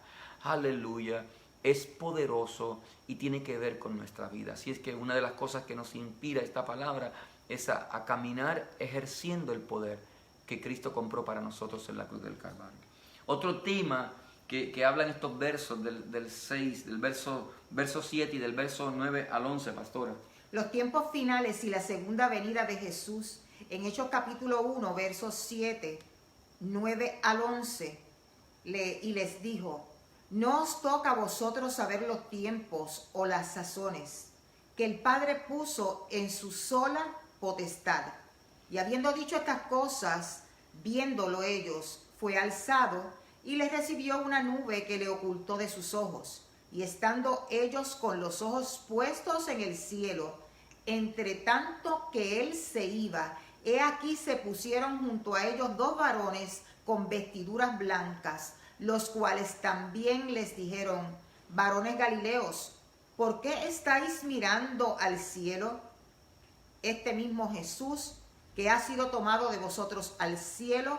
aleluya, es poderoso y tiene que ver con nuestra vida. Así es que una de las cosas que nos inspira esta palabra es a caminar ejerciendo el poder que Cristo compró para nosotros en la cruz del Calvario. Otro tema que habla en estos versos del 6, del verso 7 y del verso 9 al 11, pastora. Los tiempos finales y la segunda venida de Jesús, en Hechos capítulo 1, versos 7, 9 al 11, y les dijo: no os toca a vosotros saber los tiempos o las sazones que el Padre puso en su sola potestad. Y habiendo dicho estas cosas, viéndolo ellos, fue alzado y les recibió una nube que le ocultó de sus ojos. Y estando ellos con los ojos puestos en el cielo, entre tanto que él se iba, he aquí se pusieron junto a ellos dos varones con vestiduras blancas, los cuales también les dijeron: varones Galileos, ¿por qué estáis mirando al cielo? Este mismo Jesús que ha sido tomado de vosotros al cielo,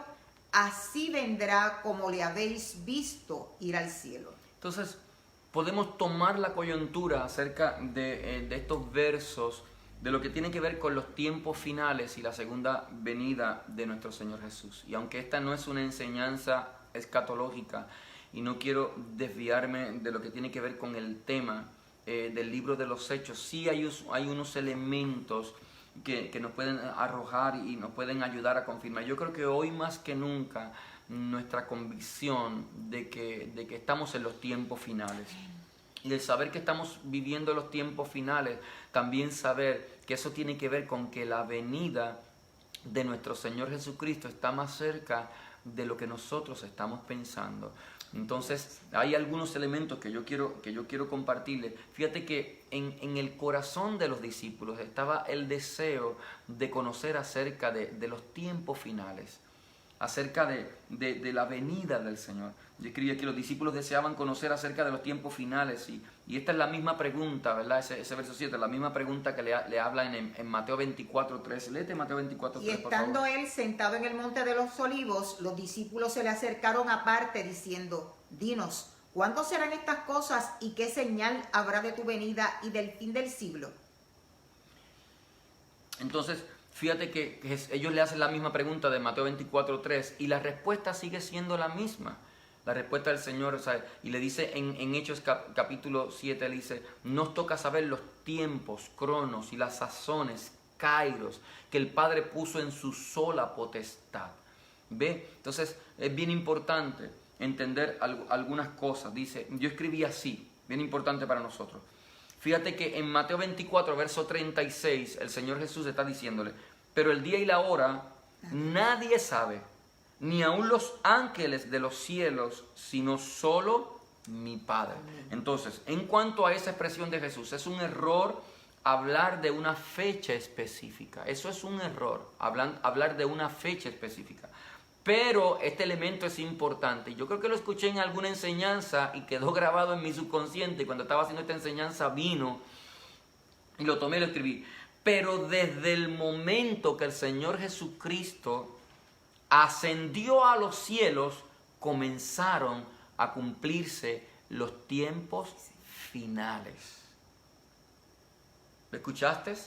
así vendrá como le habéis visto ir al cielo. Entonces, podemos tomar la coyuntura acerca de estos versos, de lo que tiene que ver con los tiempos finales y la segunda venida de nuestro Señor Jesús. Y aunque esta no es una enseñanza escatológica, y no quiero desviarme de lo que tiene que ver con el tema del libro de los Hechos, sí hay unos elementos que nos pueden arrojar y nos pueden ayudar a confirmar. Yo creo que hoy más que nunca nuestra convicción de que estamos en los tiempos finales, y el saber que estamos viviendo los tiempos finales, también saber que eso tiene que ver con que la venida de nuestro Señor Jesucristo está más cerca de lo que nosotros estamos pensando. Entonces hay algunos elementos que yo quiero compartirles. Fíjate que en el corazón de los discípulos estaba el deseo de conocer acerca de los tiempos finales, acerca de la venida del Señor. Yo escribí aquí: los discípulos deseaban conocer acerca de los tiempos finales, y esta es la misma pregunta, ¿verdad? Ese verso 7, la misma pregunta que le habla en Mateo 24:3. Léete Mateo 24:3, Y estando él sentado en el monte de los olivos, los discípulos se le acercaron aparte diciendo: dinos, ¿cuándo serán estas cosas y qué señal habrá de tu venida y del fin del siglo? Entonces, fíjate que ellos le hacen la misma pregunta de Mateo 24:3 y la respuesta sigue siendo la misma. La respuesta del Señor, o sea, y le dice en Hechos capítulo 7, le dice: nos toca saber los tiempos, cronos y las sazones, kairos, que el Padre puso en su sola potestad. ¿Ve? Entonces es bien importante entender algunas cosas. Dice, yo escribí así, bien importante para nosotros. Fíjate que en Mateo 24, verso 36, el Señor Jesús está diciéndole: pero el día y la hora nadie sabe, ni aun los ángeles de los cielos, sino solo mi Padre. Entonces, en cuanto a esa expresión de Jesús, es un error hablar de una fecha específica. Eso es un error, hablar de una fecha específica. Pero este elemento es importante. Yo creo que lo escuché en alguna enseñanza y quedó grabado en mi subconsciente. Cuando estaba haciendo esta enseñanza vino y lo tomé y lo escribí. Pero desde el momento que el Señor Jesucristo ascendió a los cielos, comenzaron a cumplirse los tiempos finales. ¿Lo escuchaste?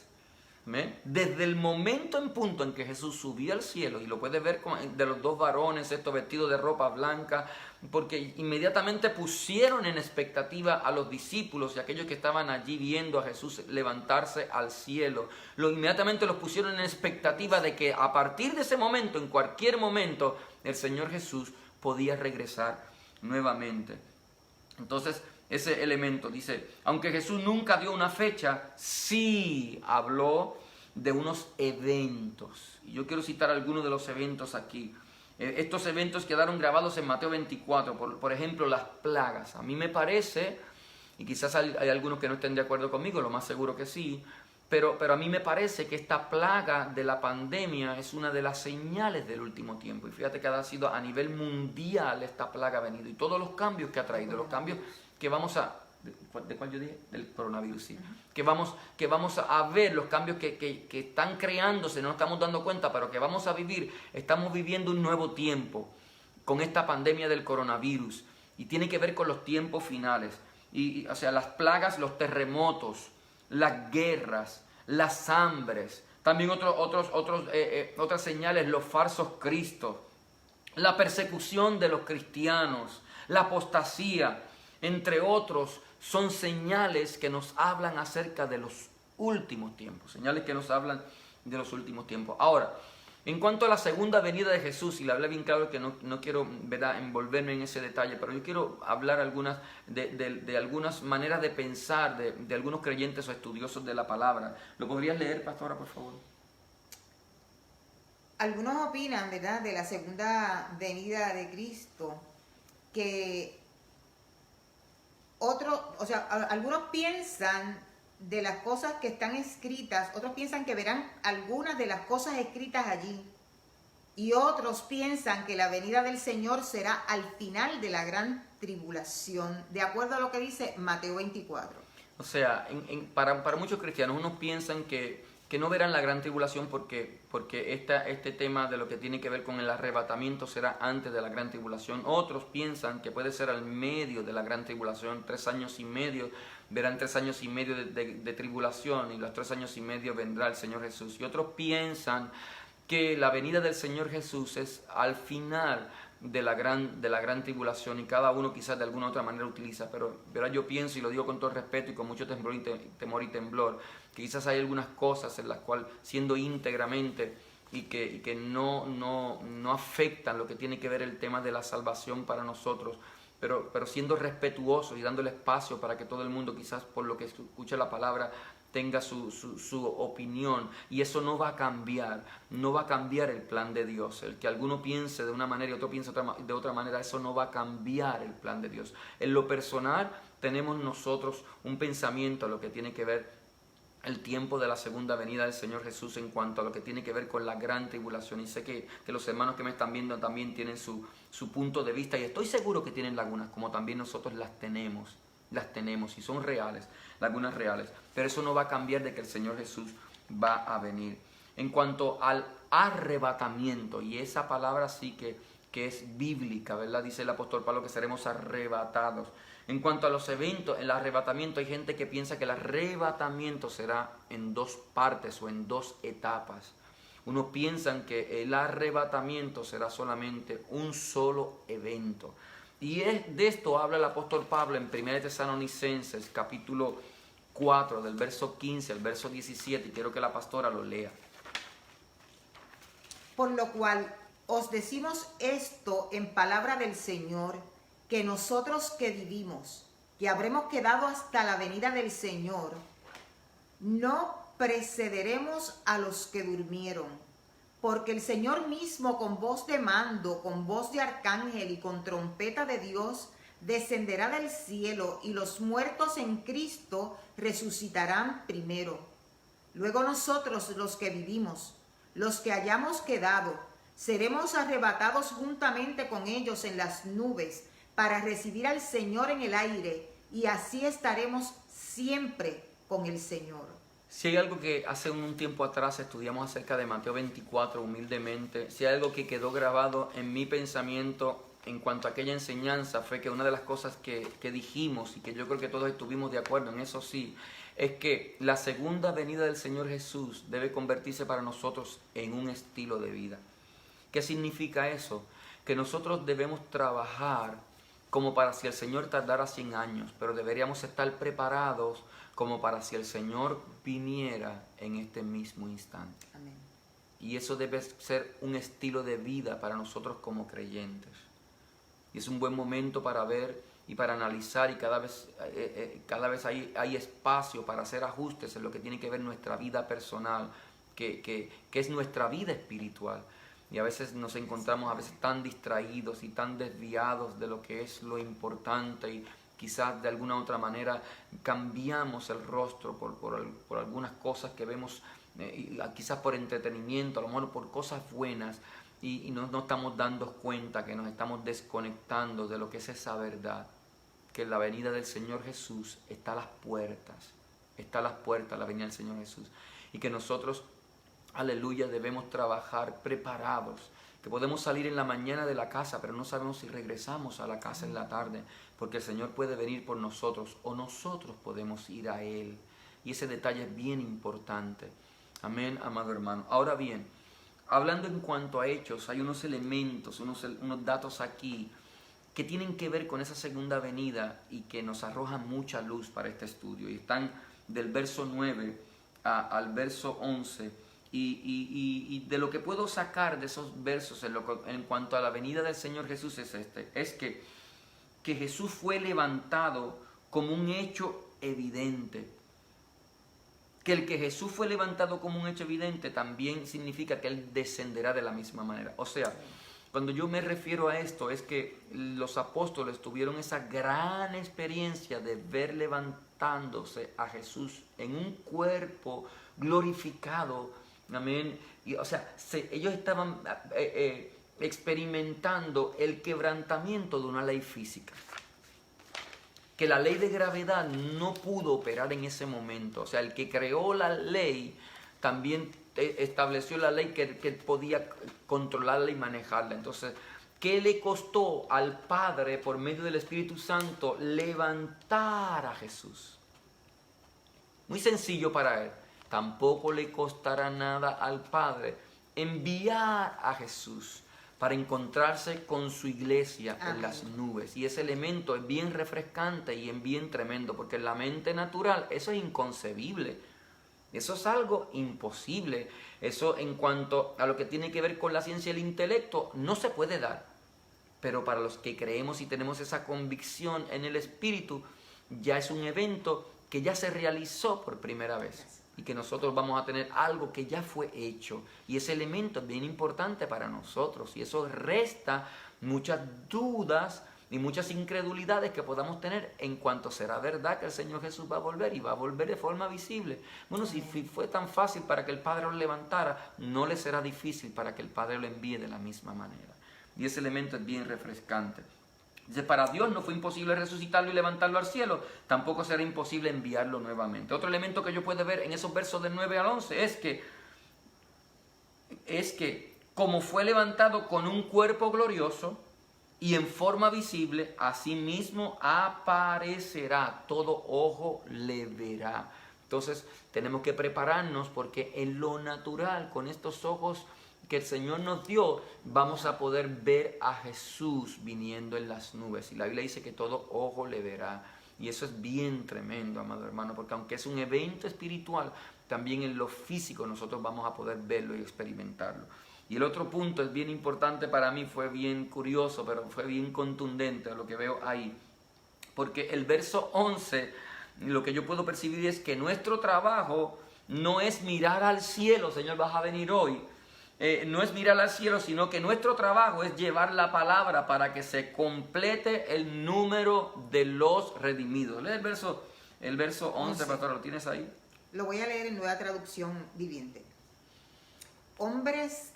¿Ven? Desde el momento en punto en que Jesús subió al cielo, y lo puedes ver de los dos varones, estos vestidos de ropa blanca, porque inmediatamente pusieron en expectativa a los discípulos y aquellos que estaban allí viendo a Jesús levantarse al cielo. Inmediatamente los pusieron en expectativa de que a partir de ese momento, en cualquier momento, el Señor Jesús podía regresar nuevamente. Entonces, ese elemento dice, aunque Jesús nunca dio una fecha, sí habló de unos eventos. Y yo quiero citar algunos de los eventos aquí. Estos eventos quedaron grabados en Mateo 24, por ejemplo, las plagas. A mí me parece, y quizás hay algunos que no estén de acuerdo conmigo, lo más seguro que sí, Pero a mí me parece que esta plaga de la pandemia es una de las señales del último tiempo. Y fíjate que ha sido a nivel mundial esta plaga ha venido. Y todos los cambios que ha traído, los cambios que vamos a... ¿De cuál yo dije? Del coronavirus, sí. Que vamos a ver, los cambios que están creándose, no nos estamos dando cuenta, pero que vamos a vivir. Estamos viviendo un nuevo tiempo con esta pandemia del coronavirus. Y tiene que ver con los tiempos finales. O sea, las plagas, los terremotos, las guerras, las hambres, también otras señales, los falsos cristos, la persecución de los cristianos, la apostasía, entre otros, son señales que nos hablan acerca de los últimos tiempos, señales que nos hablan de los últimos tiempos. Ahora, en cuanto a la segunda venida de Jesús, y le hablé bien claro que no quiero, ¿verdad?, envolverme en ese detalle, pero yo quiero hablar de algunas maneras de pensar de algunos creyentes o estudiosos de la palabra. ¿Lo podrías leer, pastora, por favor? Algunos opinan, ¿verdad?, de la segunda venida de Cristo, que algunos piensan de las cosas que están escritas, otros piensan que verán algunas de las cosas escritas allí, y otros piensan que la venida del Señor será al final de la gran tribulación, de acuerdo a lo que dice Mateo 24. O sea, para muchos cristianos, unos piensan que no verán la gran tribulación porque este tema de lo que tiene que ver con el arrebatamiento será antes de la gran tribulación. Otros piensan que puede ser al medio de la gran tribulación, 3 años y medio, verán 3 años y medio de tribulación, y los 3 años y medio vendrá el Señor Jesús. Y otros piensan que la venida del Señor Jesús es al final de la gran tribulación, y cada uno quizás de alguna otra manera utiliza, pero yo pienso, y lo digo con todo respeto y con mucho temor y temblor, que quizás hay algunas cosas en las cuales, siendo íntegramente y que no afectan lo que tiene que ver el tema de la salvación para nosotros, pero siendo respetuosos y dándole espacio para que todo el mundo, quizás por lo que escuche la palabra, tenga su opinión, y eso no va a cambiar el plan de Dios. El que alguno piense de una manera y otro piense de otra manera, eso no va a cambiar el plan de Dios. En lo personal, tenemos nosotros un pensamiento a lo que tiene que ver el tiempo de la segunda venida del Señor Jesús en cuanto a lo que tiene que ver con la gran tribulación. Y sé que los hermanos que me están viendo también tienen su punto de vista, y estoy seguro que tienen lagunas, como también nosotros las tenemos y son reales, lagunas reales, pero eso no va a cambiar de que el Señor Jesús va a venir. En cuanto al arrebatamiento, y esa palabra sí que es bíblica, ¿verdad? Dice el apóstol Pablo que seremos arrebatados. En cuanto a los eventos, el arrebatamiento, hay gente que piensa que el arrebatamiento será en 2 partes o en 2 etapas. Unos piensan que el arrebatamiento será solamente un solo evento. Y de esto habla el apóstol Pablo en 1 Tesalonicenses, capítulo 4, del verso 15 al verso 17, y quiero que la pastora lo lea. Por lo cual os decimos esto en palabra del Señor, que nosotros que vivimos, que habremos quedado hasta la venida del Señor, no precederemos a los que durmieron. Porque el Señor mismo, con voz de mando, con voz de arcángel y con trompeta de Dios, descenderá del cielo, y los muertos en Cristo resucitarán primero. Luego nosotros, los que vivimos, los que hayamos quedado, seremos arrebatados juntamente con ellos en las nubes, para recibir al Señor en el aire, y así estaremos siempre con el Señor. Si hay algo que hace un tiempo atrás estudiamos acerca de Mateo 24 humildemente, si hay algo que quedó grabado en mi pensamiento en cuanto a aquella enseñanza, fue que una de las cosas que dijimos, y que yo creo que todos estuvimos de acuerdo en eso, sí, es que la segunda venida del Señor Jesús debe convertirse para nosotros en un estilo de vida. ¿Qué significa eso? Que nosotros debemos trabajar como para si el Señor tardara 100 años, pero deberíamos estar preparados como para si el Señor viniera en este mismo instante. Amén. Y eso debe ser un estilo de vida para nosotros como creyentes. Y es un buen momento para ver y para analizar, y cada vez hay espacio para hacer ajustes en lo que tiene que ver nuestra vida personal, que es nuestra vida espiritual. Y a veces nos encontramos tan distraídos y tan desviados de lo que es lo importante, quizás de alguna otra manera cambiamos el rostro por algunas cosas que vemos, quizás por entretenimiento, a lo mejor por cosas buenas, y no estamos dando cuenta que nos estamos desconectando de lo que es esa verdad, que la venida del Señor Jesús está a las puertas la venida del Señor Jesús, y que nosotros, aleluya, debemos trabajar preparados, que podemos salir en la mañana de la casa, pero no sabemos si regresamos a la casa en la tarde, porque el Señor puede venir por nosotros o nosotros podemos ir a Él. Y ese detalle es bien importante. Amén, amado hermano. Ahora bien, hablando en cuanto a hechos, hay unos elementos, unos datos aquí que tienen que ver con esa segunda venida y que nos arrojan mucha luz para este estudio. Y están del verso 9 al verso 11. Y de lo que puedo sacar de esos versos en cuanto a la venida del Señor Jesús es que Jesús fue levantado como un hecho evidente. Que el que Jesús fue levantado como un hecho evidente también significa que Él descenderá de la misma manera. O sea, cuando yo me refiero a esto es que los apóstoles tuvieron esa gran experiencia de ver levantándose a Jesús en un cuerpo glorificado. Amén. Y, o sea, ellos estaban experimentando el quebrantamiento de una ley física. Que la ley de gravedad no pudo operar en ese momento. O sea, el que creó la ley también estableció la ley que podía controlarla y manejarla. Entonces, ¿qué le costó al Padre por medio del Espíritu Santo levantar a Jesús? Muy sencillo para Él. Tampoco le costará nada al Padre enviar a Jesús para encontrarse con su iglesia en las nubes. Y ese elemento es bien refrescante y es bien tremendo, porque en la mente natural eso es inconcebible. Eso es algo imposible. Eso, en cuanto a lo que tiene que ver con la ciencia y el intelecto, no se puede dar. Pero para los que creemos y tenemos esa convicción en el Espíritu, ya es un evento que ya se realizó por primera vez. Y que nosotros vamos a tener algo que ya fue hecho. Y ese elemento es bien importante para nosotros. Y eso resta muchas dudas y muchas incredulidades que podamos tener en cuanto será verdad que el Señor Jesús va a volver, y va a volver de forma visible. Bueno, si fue tan fácil para que el Padre lo levantara, no le será difícil para que el Padre lo envíe de la misma manera. Y ese elemento es bien refrescante. Dice, para Dios no fue imposible resucitarlo y levantarlo al cielo, tampoco será imposible enviarlo nuevamente. Otro elemento que yo puedo ver en esos versos del 9 al 11 es que como fue levantado con un cuerpo glorioso y en forma visible, asimismo aparecerá, todo ojo le verá. Entonces tenemos que prepararnos, porque en lo natural, con estos ojos que el Señor nos dio, vamos a poder ver a Jesús viniendo en las nubes. Y la Biblia dice que todo ojo le verá. Y eso es bien tremendo, amado hermano, porque aunque es un evento espiritual, también en lo físico nosotros vamos a poder verlo y experimentarlo. Y el otro punto es bien importante para mí, fue bien curioso, pero fue bien contundente lo que veo ahí. Porque el verso 11, lo que yo puedo percibir es que nuestro trabajo no es mirar al cielo, Señor, vas a venir hoy. No es mirar al cielo, sino que nuestro trabajo es llevar la palabra para que se complete el número de los redimidos. Lee el verso 11, pastor, ¿lo tienes ahí? Lo voy a leer en Nueva Traducción Viviente. Hombres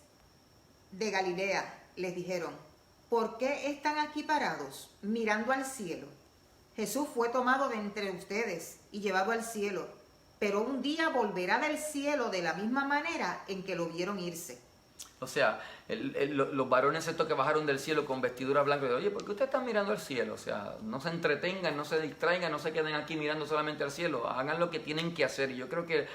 de Galilea, les dijeron, ¿por qué están aquí parados, mirando al cielo? Jesús fue tomado de entre ustedes y llevado al cielo, pero un día volverá del cielo de la misma manera en que lo vieron irse. O sea, los varones estos que bajaron del cielo con vestidura blanca, oye, ¿por qué ustedes están mirando al cielo? O sea, no se entretengan, no se distraigan, no se queden aquí mirando solamente al cielo, hagan lo que tienen que hacer. Y yo creo que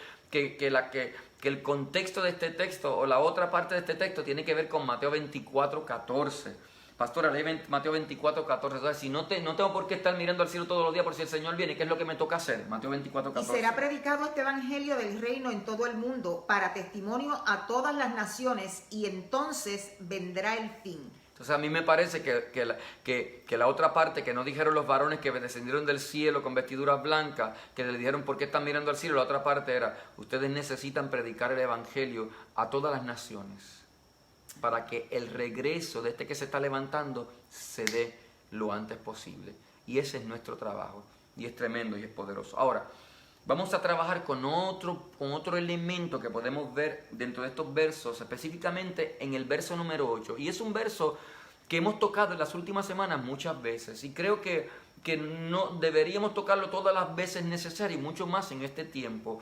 el contexto de este texto, o la otra parte de este texto, tiene que ver con Mateo 24:14. Pastora, lee Mateo 24:14. Entonces, si no tengo por qué estar mirando al cielo todos los días, por si el Señor viene, ¿qué es lo que me toca hacer? Mateo 24:14. Y será predicado este evangelio del reino en todo el mundo, para testimonio a todas las naciones, y entonces vendrá el fin. Entonces a mí me parece que la otra parte que no dijeron los varones que descendieron del cielo con vestiduras blancas, que le dijeron por qué están mirando al cielo, la otra parte era, ustedes necesitan predicar el evangelio a todas las naciones, para que el regreso de este que se está levantando se dé lo antes posible. Y ese es nuestro trabajo. Y es tremendo y es poderoso. Ahora, vamos a trabajar con otro elemento que podemos ver dentro de estos versos, específicamente en el verso número 8. Y es un verso que hemos tocado en las últimas semanas muchas veces. Y creo que no deberíamos tocarlo todas las veces necesarias, y mucho más en este tiempo.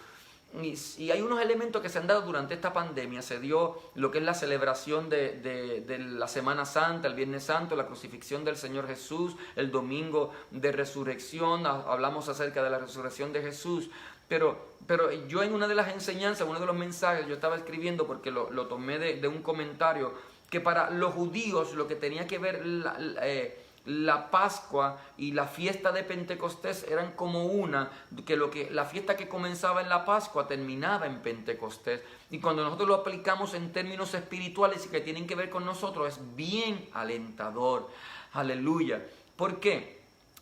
Y hay unos elementos que se han dado durante esta pandemia. Se dio lo que es la celebración de la Semana Santa, el Viernes Santo, la crucifixión del Señor Jesús, el domingo de resurrección, hablamos acerca de la resurrección de Jesús. Pero yo en una de las enseñanzas, uno de los mensajes, yo estaba escribiendo porque lo tomé de un comentario, que para los judíos lo que tenía que ver la Pascua y la fiesta de Pentecostés eran como una, la fiesta que comenzaba en la Pascua terminaba en Pentecostés. Y cuando nosotros lo aplicamos en términos espirituales y que tienen que ver con nosotros, es bien alentador. Aleluya. ¿Por qué?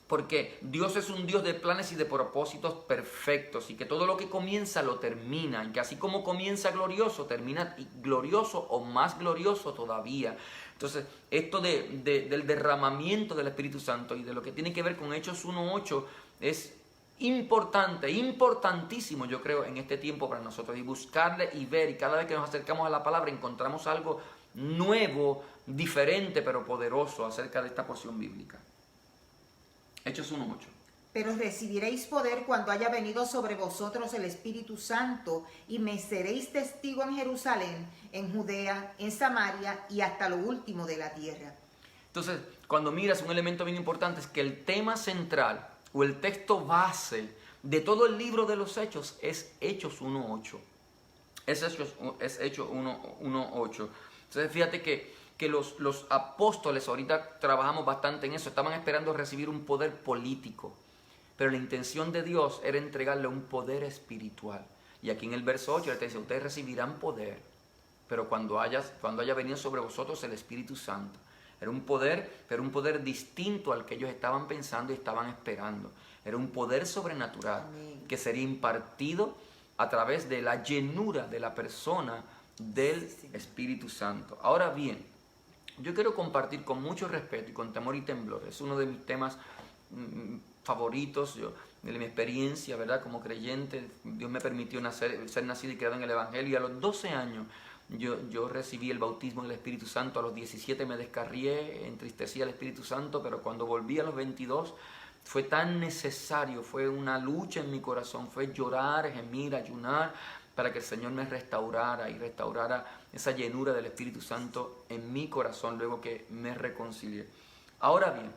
Porque Dios es un Dios de planes y de propósitos perfectos, y que todo lo que comienza lo termina, y que así como comienza glorioso, termina glorioso o más glorioso todavía. Entonces, esto del derramamiento del Espíritu Santo y de lo que tiene que ver con Hechos 1:8 es importante, importantísimo, yo creo, en este tiempo para nosotros, y buscarle y ver, y cada vez que nos acercamos a la palabra encontramos algo nuevo, diferente, pero poderoso acerca de esta porción bíblica. Hechos 1:8. Pero recibiréis poder cuando haya venido sobre vosotros el Espíritu Santo, y me seréis testigo en Jerusalén, en Judea, en Samaria y hasta lo último de la tierra. Entonces, cuando miras, un elemento bien importante es que el tema central o el texto base de todo el libro de los Hechos es Hechos 1:8. Es Hechos 1:8. Entonces, fíjate que los apóstoles, ahorita trabajamos bastante en eso, estaban esperando recibir un poder político, pero la intención de Dios era entregarle un poder espiritual. Y aquí en el verso 8 Él te dice, ustedes recibirán poder, pero cuando haya venido sobre vosotros el Espíritu Santo. Era un poder, pero un poder distinto al que ellos estaban pensando y estaban esperando. Era un poder sobrenatural. Amén. Que sería impartido a través de la llenura de la persona del Espíritu Santo. Ahora bien, yo quiero compartir con mucho respeto y con temor y temblor. Es uno de mis temas favoritos, de mi experiencia, ¿verdad? Como creyente, Dios me permitió ser nacido y criado en el Evangelio, y a los 12 años yo recibí el bautismo del Espíritu Santo. A los 17 me descarrié, entristecí al Espíritu Santo, pero cuando volví a los 22 fue tan necesario, fue una lucha en mi corazón, fue llorar, gemir, ayunar, para que el Señor me restaurara y restaurara esa llenura del Espíritu Santo en mi corazón luego que me reconcilié. Ahora bien,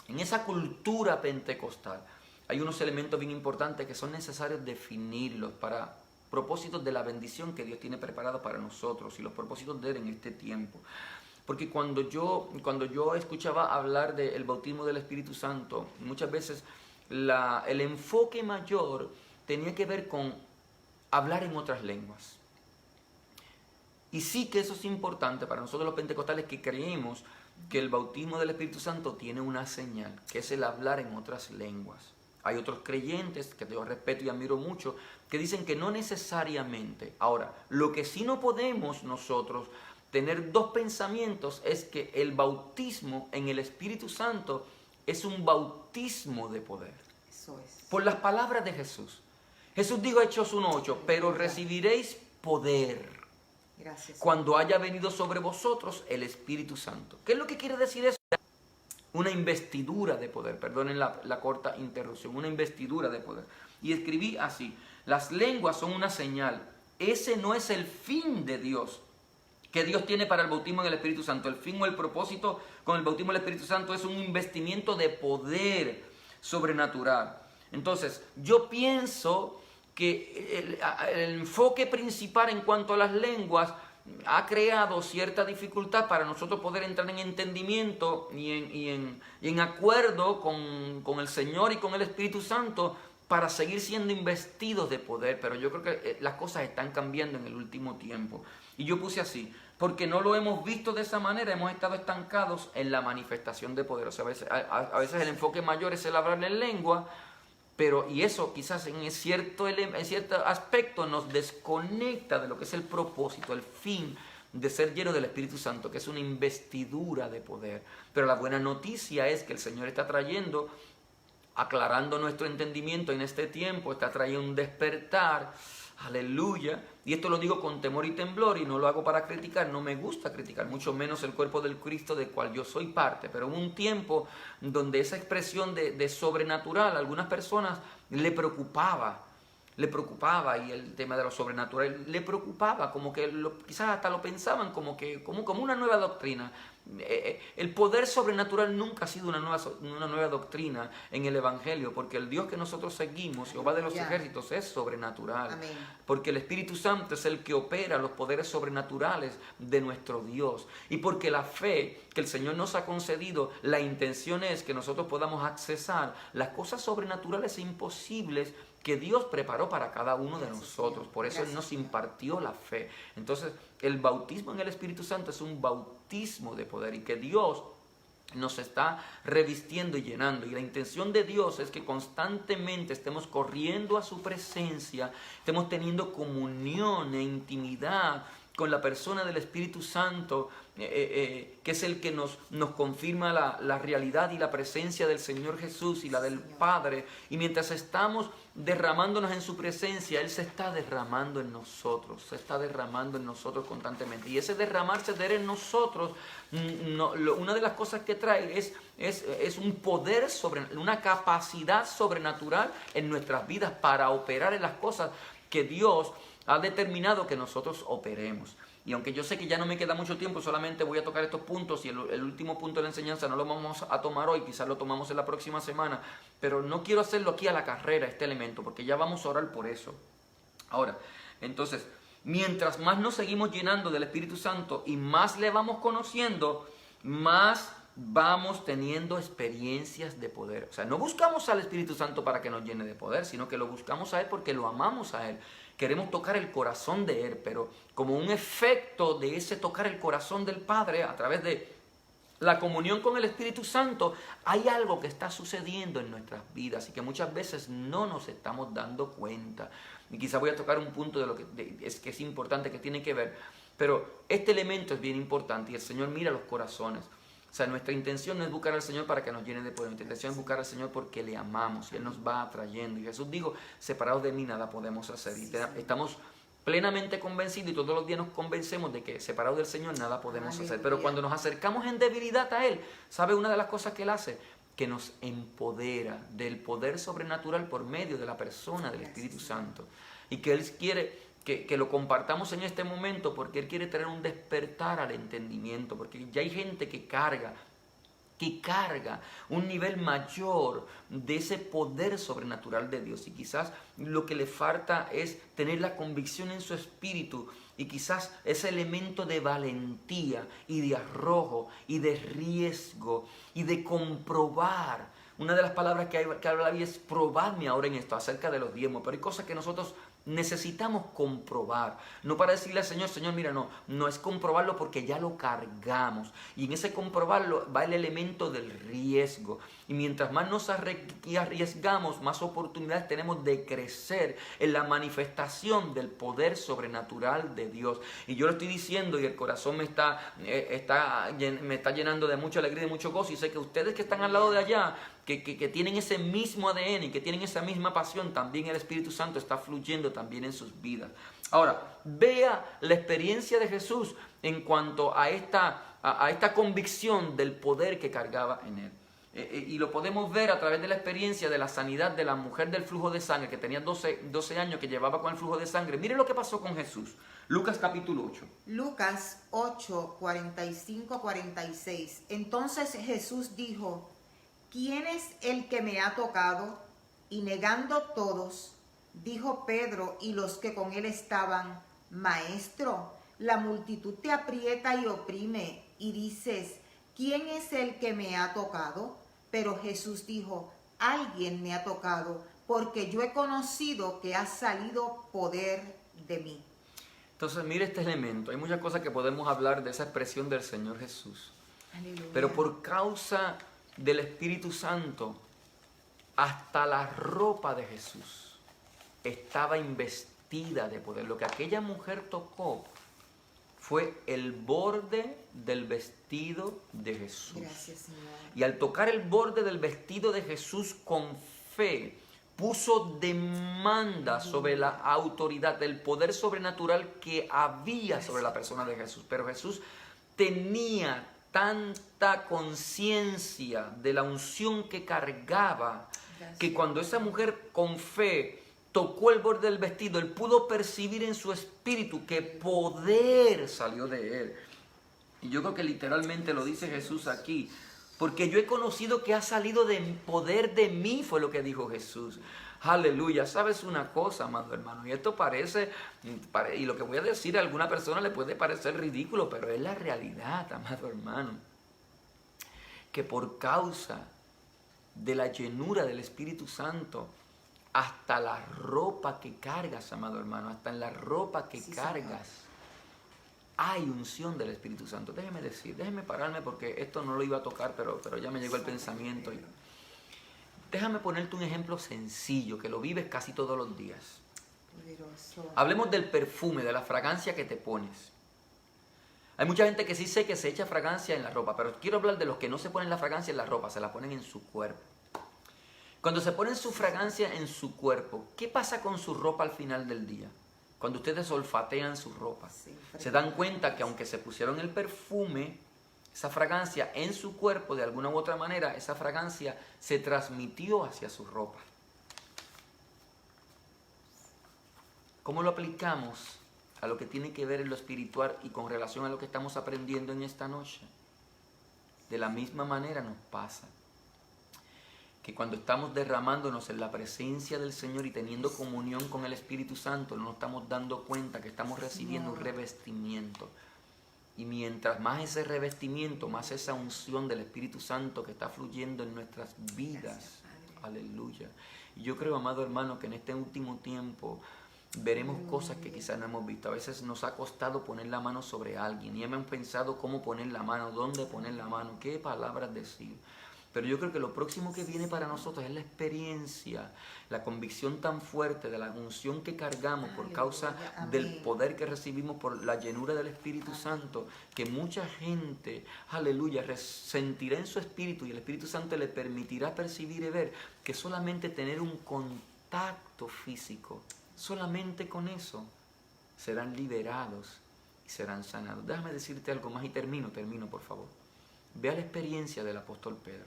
en esa cultura pentecostal hay unos elementos bien importantes que son necesarios definirlos para propósitos de la bendición que Dios tiene preparada para nosotros y los propósitos de Él en este tiempo. Porque cuando yo escuchaba hablar del bautismo del Espíritu Santo, muchas veces el enfoque mayor tenía que ver con hablar en otras lenguas. Y sí que eso es importante para nosotros los pentecostales, que creemos que el bautismo del Espíritu Santo tiene una señal, que es el hablar en otras lenguas. Hay otros creyentes, que yo respeto y admiro mucho, que dicen que no necesariamente. Ahora, lo que sí no podemos nosotros tener dos pensamientos es que el bautismo en el Espíritu Santo es un bautismo de poder. Eso es. Por las palabras de Jesús. Jesús dijo, Hechos 1:8, pero recibiréis poder. Gracias. Cuando haya venido sobre vosotros el Espíritu Santo. ¿Qué es lo que quiere decir eso? Una investidura de poder. Perdonen la corta interrupción. Una investidura de poder. Y escribí así: las lenguas son una señal. Ese no es el fin de Dios, que Dios tiene para el bautismo en el Espíritu Santo. El fin o el propósito con el bautismo del Espíritu Santo es un investimiento de poder sobrenatural. Entonces, yo pienso que el enfoque principal en cuanto a las lenguas ha creado cierta dificultad para nosotros poder entrar en entendimiento y en acuerdo con el Señor y con el Espíritu Santo para seguir siendo investidos de poder. Pero yo creo que las cosas están cambiando en el último tiempo. Y yo puse así, porque no lo hemos visto de esa manera, hemos estado estancados en la manifestación de poder. O sea, a veces el enfoque mayor es el hablar en lengua, y eso quizás en cierto aspecto nos desconecta de lo que es el propósito, el fin de ser lleno del Espíritu Santo, que es una investidura de poder. Pero la buena noticia es que el Señor está trayendo, aclarando nuestro entendimiento en este tiempo, está trayendo un despertar. Aleluya. Y esto lo digo con temor y temblor y no lo hago para criticar, no me gusta criticar, mucho menos el cuerpo del Cristo del cual yo soy parte. Pero hubo un tiempo donde esa expresión de sobrenatural a algunas personas le preocupaba y el tema de lo sobrenatural le preocupaba, como que quizás hasta lo pensaban como una nueva doctrina. El poder sobrenatural nunca ha sido una nueva doctrina en el Evangelio, porque el Dios que nosotros seguimos, Jehová de los ejércitos, es sobrenatural. Amén. Porque el Espíritu Santo es el que opera los poderes sobrenaturales de nuestro Dios. Y porque la fe que el Señor nos ha concedido, la intención es que nosotros podamos accesar las cosas sobrenaturales e imposibles que Dios preparó para cada uno de nosotros. Por eso Él nos impartió la fe. Entonces, el bautismo en el Espíritu Santo es un bautismo de poder y que Dios nos está revistiendo y llenando. Y la intención de Dios es que constantemente estemos corriendo a su presencia, estemos teniendo comunión e intimidad con la persona del Espíritu Santo, que es el que nos confirma la realidad y la presencia del Señor Jesús y la del Padre. Y mientras estamos derramándonos en su presencia, Él se está derramando en nosotros, constantemente. Y ese derramarse de Él en nosotros, una de las cosas que trae es un poder, una capacidad sobrenatural en nuestras vidas para operar en las cosas que Dios ha determinado que nosotros operemos. Y aunque yo sé que ya no me queda mucho tiempo, solamente voy a tocar estos puntos y el último punto de la enseñanza no lo vamos a tomar hoy, quizás lo tomamos en la próxima semana, pero no quiero hacerlo aquí a la carrera, este elemento, porque ya vamos a orar por eso. Ahora, entonces, mientras más nos seguimos llenando del Espíritu Santo y más le vamos conociendo, más vamos teniendo experiencias de poder. O sea, no buscamos al Espíritu Santo para que nos llene de poder, sino que lo buscamos a Él porque lo amamos a Él. Queremos tocar el corazón de Él, pero como un efecto de ese tocar el corazón del Padre a través de la comunión con el Espíritu Santo, hay algo que está sucediendo en nuestras vidas y que muchas veces no nos estamos dando cuenta. Y quizá voy a tocar un punto de lo que es importante, que tiene que ver, pero este elemento es bien importante y el Señor mira los corazones. O sea, nuestra intención no es buscar al Señor para que nos llene de poder. Nuestra intención es buscar al Señor porque le amamos y Él nos va atrayendo. Y Jesús dijo, separados de mí nada podemos hacer. Y estamos plenamente convencidos y todos los días nos convencemos de que separados del Señor nada podemos hacer. Pero cuando nos acercamos en debilidad a Él, ¿sabe una de las cosas que Él hace? Que nos empodera del poder sobrenatural por medio de la persona del Espíritu Santo. Y que Él quiere que lo compartamos en este momento porque Él quiere traer un despertar al entendimiento, porque ya hay gente que carga un nivel mayor de ese poder sobrenatural de Dios y quizás lo que le falta es tener la convicción en su espíritu y quizás ese elemento de valentía y de arrojo y de riesgo y de comprobar. Una de las palabras que habla la Biblia es probadme ahora en esto acerca de los diezmos, pero hay cosas que nosotros necesitamos comprobar, no para decirle al Señor, Señor, mira, no es comprobarlo porque ya lo cargamos. Y en ese comprobarlo va el elemento del riesgo. Y mientras más nos arriesgamos, más oportunidades tenemos de crecer en la manifestación del poder sobrenatural de Dios. Y yo lo estoy diciendo y el corazón me está llenando de mucha alegría y de mucho gozo. Y sé que ustedes que están al lado de allá, que tienen ese mismo ADN y que tienen esa misma pasión, también el Espíritu Santo está fluyendo también en sus vidas. Ahora, vea la experiencia de Jesús en cuanto a esta convicción del poder que cargaba en Él. Y lo podemos ver a través de la experiencia de la sanidad de la mujer del flujo de sangre, que tenía 12 años, que llevaba con el flujo de sangre. Mire lo que pasó con Jesús. Lucas capítulo 8. Lucas 8, 45, 46. Entonces Jesús dijo, ¿quién es el que me ha tocado? Y negando todos, dijo Pedro y los que con él estaban, Maestro, la multitud te aprieta y oprime, y dices, ¿quién es el que me ha tocado? Pero Jesús dijo, alguien me ha tocado, porque yo he conocido que ha salido poder de mí. Entonces, mire este elemento. Hay muchas cosas que podemos hablar de esa expresión del Señor Jesús. Aleluya. Pero por causa del Espíritu Santo, hasta la ropa de Jesús estaba investida de poder. Lo que aquella mujer tocó fue el borde del vestido de Jesús. Gracias, Señor. Y al tocar el borde del vestido de Jesús con fe, puso demanda sobre la autoridad, del poder sobrenatural que había sobre la persona de Jesús. Pero Jesús tenía tanta conciencia de la unción que cargaba, que cuando esa mujer con fe tocó el borde del vestido, él pudo percibir en su espíritu que poder salió de él. Y yo creo que literalmente lo dice Jesús aquí, porque yo he conocido que ha salido de poder de mí, fue lo que dijo Jesús. Aleluya. ¿Sabes una cosa, amado hermano? Y esto parece, y lo que voy a decir a alguna persona le puede parecer ridículo, pero es la realidad, amado hermano. Que por causa de la llenura del Espíritu Santo, hasta la ropa que cargas, amado hermano, hasta en la ropa que cargas, hay unción del Espíritu Santo. Déjeme pararme porque esto no lo iba a tocar, pero ya me llegó el pensamiento. Déjame ponerte un ejemplo sencillo, que lo vives casi todos los días. Poderoso. Hablemos del perfume, de la fragancia que te pones. Hay mucha gente que sí sé que se echa fragancia en la ropa, pero quiero hablar de los que no se ponen la fragancia en la ropa, se la ponen en su cuerpo. Cuando se ponen su fragancia en su cuerpo, ¿qué pasa con su ropa al final del día? Cuando ustedes olfatean su ropa, se dan cuenta que aunque se pusieron el perfume, esa fragancia en su cuerpo, de alguna u otra manera, esa fragancia se transmitió hacia su ropa. ¿Cómo lo aplicamos a lo que tiene que ver en lo espiritual y con relación a lo que estamos aprendiendo en esta noche? De la misma manera nos pasa que cuando estamos derramándonos en la presencia del Señor y teniendo comunión con el Espíritu Santo, no nos estamos dando cuenta que estamos recibiendo un revestimiento. Y mientras más ese revestimiento, más esa unción del Espíritu Santo que está fluyendo en nuestras vidas. Aleluya. Y yo creo, amado hermano, que en este último tiempo veremos cosas que quizás no hemos visto. A veces nos ha costado poner la mano sobre alguien y hemos pensado cómo poner la mano, dónde poner la mano, qué palabras decir. Pero yo creo que lo próximo que viene para nosotros es la experiencia, la convicción tan fuerte de la unción que cargamos por causa del poder que recibimos por la llenura del Espíritu Santo, que mucha gente, aleluya, sentirá en su espíritu y el Espíritu Santo le permitirá percibir y ver que solamente tener un contacto físico, solamente con eso, serán liberados y serán sanados. Déjame decirte algo más y termino por favor. Vea la experiencia del apóstol Pedro.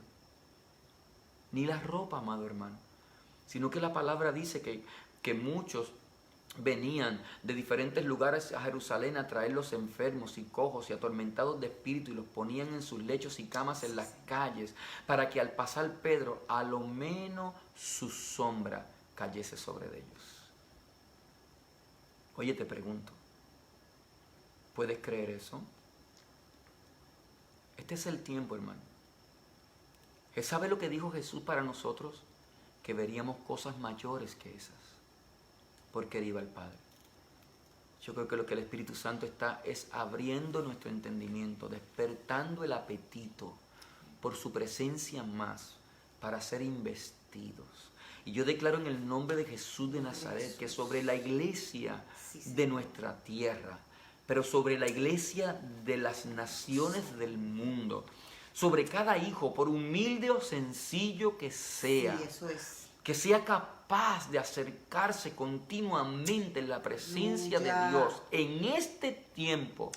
Ni la ropa, amado hermano, sino que la palabra dice que muchos venían de diferentes lugares a Jerusalén a traer los enfermos y cojos y atormentados de espíritu y los ponían en sus lechos y camas en las calles para que al pasar Pedro, a lo menos su sombra cayese sobre ellos. Oye, te pregunto, ¿puedes creer eso? Este es el tiempo, hermano. ¿Sabe lo que dijo Jesús para nosotros? Que veríamos cosas mayores que esas, porque Él iba al Padre. Yo creo que lo que el Espíritu Santo está es abriendo nuestro entendimiento, despertando el apetito por su presencia más, para ser investidos. Y yo declaro en el nombre de Jesús de Nazaret que sobre la iglesia de nuestra tierra, pero sobre la iglesia de las naciones del mundo, sobre cada hijo, por humilde o sencillo que sea, que sea capaz de acercarse continuamente en la presencia de Dios. En este tiempo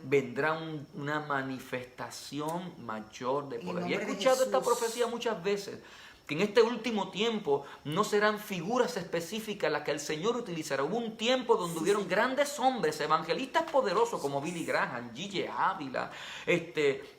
vendrá una manifestación mayor de poder. Y he escuchado esta profecía muchas veces, que en este último tiempo no serán figuras específicas las que el Señor utilizará. Hubo un tiempo donde hubieron grandes hombres, evangelistas poderosos como Billy Graham, G.J. Ávila,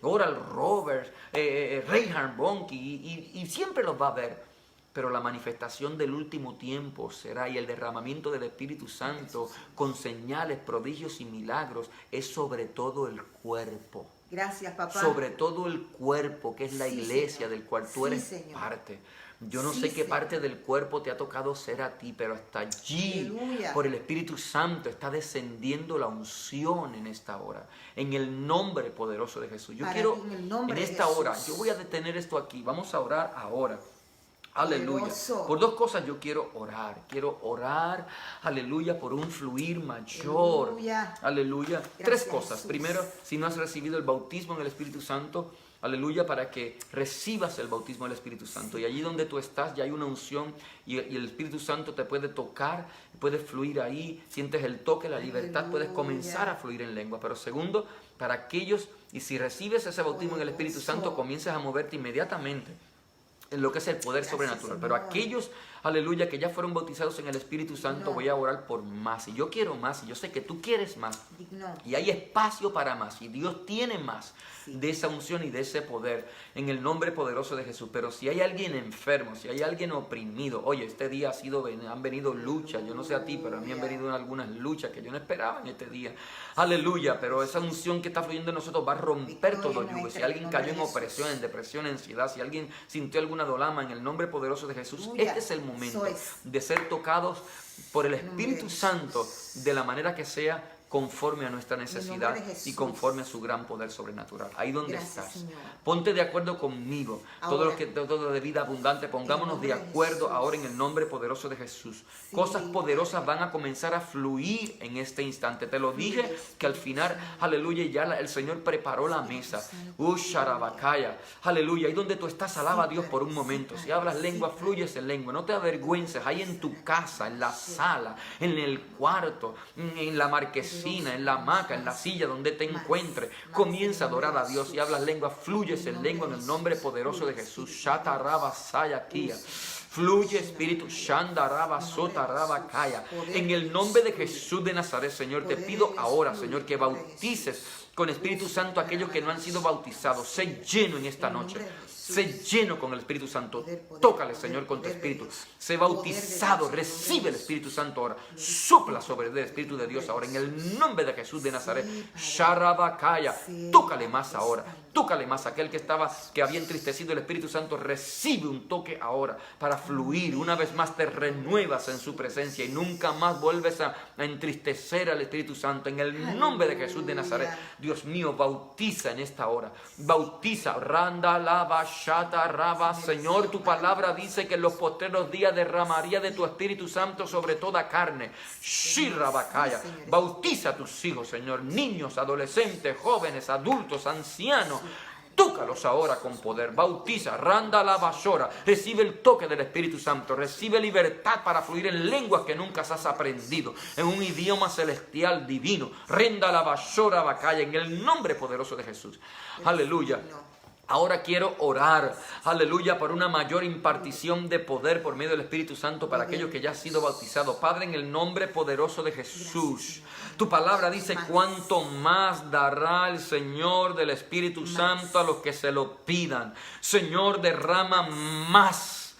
Oral Roberts, Reinhard Bonnke, y siempre los va a ver. Pero la manifestación del último tiempo será, y el derramamiento del Espíritu Santo con señales, prodigios y milagros es sobre todo el cuerpo. Gracias, papá. Sobre todo el cuerpo, que es la iglesia, Señor, del cual tú eres parte. Yo no sé qué parte del cuerpo te ha tocado ser a ti, pero hasta allí, aleluya, por el Espíritu Santo, está descendiendo la unción en esta hora. En el nombre poderoso de Jesús. Yo quiero, en esta hora, yo voy a detener esto aquí. Vamos a orar ahora. Aleluya. Poderoso. Por dos cosas yo quiero orar. Quiero orar, aleluya, por un fluir mayor. Aleluya. Aleluya. Gracias, Tres cosas. Jesús. Primero, si no has recibido el bautismo en el Espíritu Santo, aleluya, para que recibas el bautismo del Espíritu Santo. Y allí donde tú estás ya hay una unción y el Espíritu Santo te puede tocar, puedes fluir ahí, sientes el toque, la libertad, puedes comenzar a fluir en lengua. Pero segundo, para aquellos, y si recibes ese bautismo en el Espíritu Santo, comienzas a moverte inmediatamente en lo que es el poder sobrenatural. Pero aquellos, aleluya, que ya fueron bautizados en el Espíritu Santo, voy a orar por más. Y yo quiero más, y yo sé que tú quieres más. Y hay espacio para más, y Dios tiene más de esa unción y de ese poder, en el nombre poderoso de Jesús. Pero si hay alguien enfermo, si hay alguien oprimido, oye, este día han venido luchas, yo no sé a ti, pero a mí han venido algunas luchas que yo no esperaba en este día. Aleluya, pero esa unción que está fluyendo en nosotros va a romper todo yugo. Si alguien cayó en opresión, en depresión, en ansiedad, si alguien sintió alguna dolama, en el nombre poderoso de Jesús, este es el momento de ser tocados por el Espíritu Santo de la manera que sea, conforme a nuestra necesidad y conforme a su gran poder sobrenatural. Ahí donde estás, Señor. ponte de acuerdo conmigo. Todo lo que todo de vida abundante, pongámonos de acuerdo ahora en el nombre poderoso de Jesús. Cosas poderosas van a comenzar a fluir en este instante. Te lo dije que al final, aleluya, ya el Señor preparó la mesa. Sharabakaya, aleluya. Ahí donde tú estás, alaba a Dios por un momento. Si hablas lengua, fluyes en lengua. No te avergüences. Ahí en tu casa, en la sala, en el cuarto, en la marquesina, en la hamaca, en la silla donde te encuentres, comienza a adorar a Dios. Y hablas lengua, fluyes en lengua en el nombre poderoso de Jesús. Shataraba Sayakia. Fluye Espíritu Shandaraba Sotaraba Kaya. En el nombre de Jesús de Nazaret, Señor, te pido ahora, Señor, que bautices con Espíritu Santo a aquellos que no han sido bautizados. Sé lleno en esta noche. Sé lleno con el Espíritu Santo. Tócale, Señor, con tu Espíritu. Sé bautizado. Recibe el Espíritu Santo ahora. Sopla sobre el Espíritu de Dios ahora. En el nombre de Jesús de Nazaret. Sharabakaya. Tócale más ahora. Tócale más. Aquel que había entristecido el Espíritu Santo, recibe un toque ahora para fluir. Una vez más te renuevas en su presencia y nunca más vuelves a entristecer al Espíritu Santo. En el nombre de Jesús de Nazaret. Dios mío, bautiza en esta hora. Bautiza. Randa lava shata raba. Señor, tu palabra dice que en los postreros días derramaría de tu Espíritu Santo sobre toda carne. Shirabakaya. Bautiza a tus hijos, Señor. Niños, adolescentes, jóvenes, adultos, ancianos. Tócalos ahora con poder. Bautiza. Randa la basora. Recibe el toque del Espíritu Santo. Recibe libertad para fluir en lenguas que nunca has aprendido. En un idioma celestial divino. Renda la basora bacaya. En el nombre poderoso de Jesús. Aleluya. Ahora quiero orar, aleluya, por una mayor impartición de poder por medio del Espíritu Santo para aquellos que ya han sido bautizados. Padre, en el nombre poderoso de Jesús, tu palabra dice cuánto más dará el Señor del Espíritu Santo a los que se lo pidan. Señor, derrama más.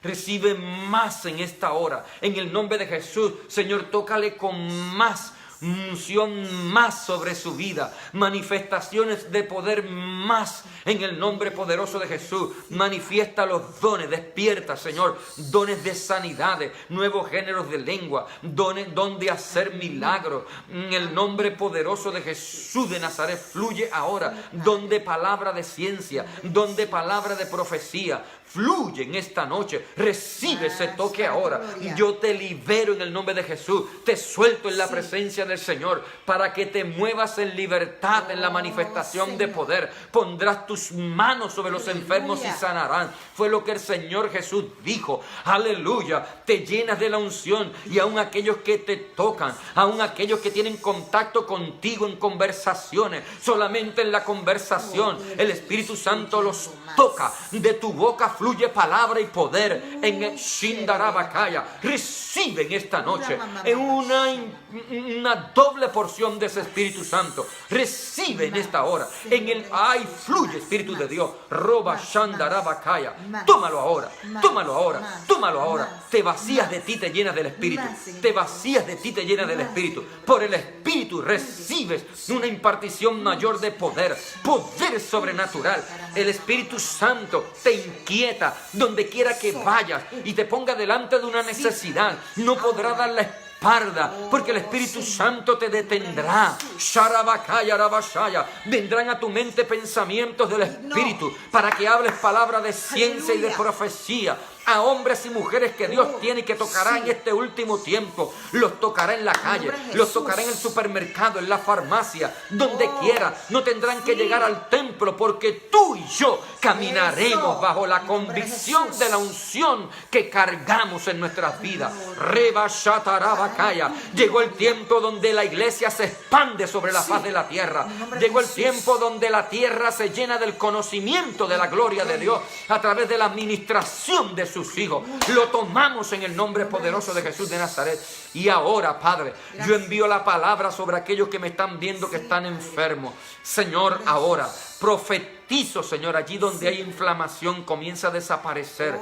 Recibe más en esta hora. En el nombre de Jesús, Señor, tócale con más unción más sobre su vida, manifestaciones de poder más en el nombre poderoso de Jesús. Manifiesta los dones, despierta, Señor, dones de sanidades, nuevos géneros de lengua, don de hacer milagros. En el nombre poderoso de Jesús de Nazaret fluye ahora don de palabra de ciencia, don de palabra de profecía. Fluye en esta noche, recibe ese toque ahora. Yo te libero en el nombre de Jesús, te suelto en la presencia del Señor para que te muevas en libertad en la manifestación de poder. Pondrás tus manos sobre los enfermos y sanarán. Fue lo que el Señor Jesús dijo. Aleluya, te llenas de la unción y aún aquellos que te tocan, aún aquellos que tienen contacto contigo en conversaciones, solamente en la conversación el Espíritu Santo los toca. De tu boca fluye palabra y poder en el Shindarabakaya. Recibe en esta noche en una doble porción de ese Espíritu Santo. Recibe en esta hora. En el ay fluye Espíritu de Dios. Roba Shandarabakaya. Tómalo ahora. Tómalo ahora. Tómalo ahora. Te vacías de ti, te llenas del Espíritu. Te vacías de ti, te llenas del Espíritu. Por el Espíritu recibes una impartición mayor de poder. Poder sobrenatural. El Espíritu Santo te inquieta donde quiera que vayas y te ponga delante de una necesidad. No podrá dar la espalda, porque el Espíritu Santo te detendrá. Sharabakaya, Rabashaya. Vendrán a tu mente pensamientos del Espíritu para que hables palabras de ciencia y de profecía a hombres y mujeres que Dios tiene y que tocará en este último tiempo. Los tocará en la calle, los tocará en el supermercado, en la farmacia, donde quiera. No tendrán que llegar al templo, porque tú y yo caminaremos bajo la convicción de la unción que cargamos en nuestras vidas. Reba Shatarabakaya. Llegó el tiempo donde la iglesia se expande sobre la faz de la tierra. Llegó el tiempo donde la tierra se llena del conocimiento de la gloria de Dios a través de la administración de sus hijos. Lo tomamos en el nombre poderoso de Jesús de Nazaret. Y ahora, Padre, yo envío la palabra sobre aquellos que me están viendo que están enfermos. Señor, ahora profetizo, Señor, allí donde hay inflamación comienza a desaparecer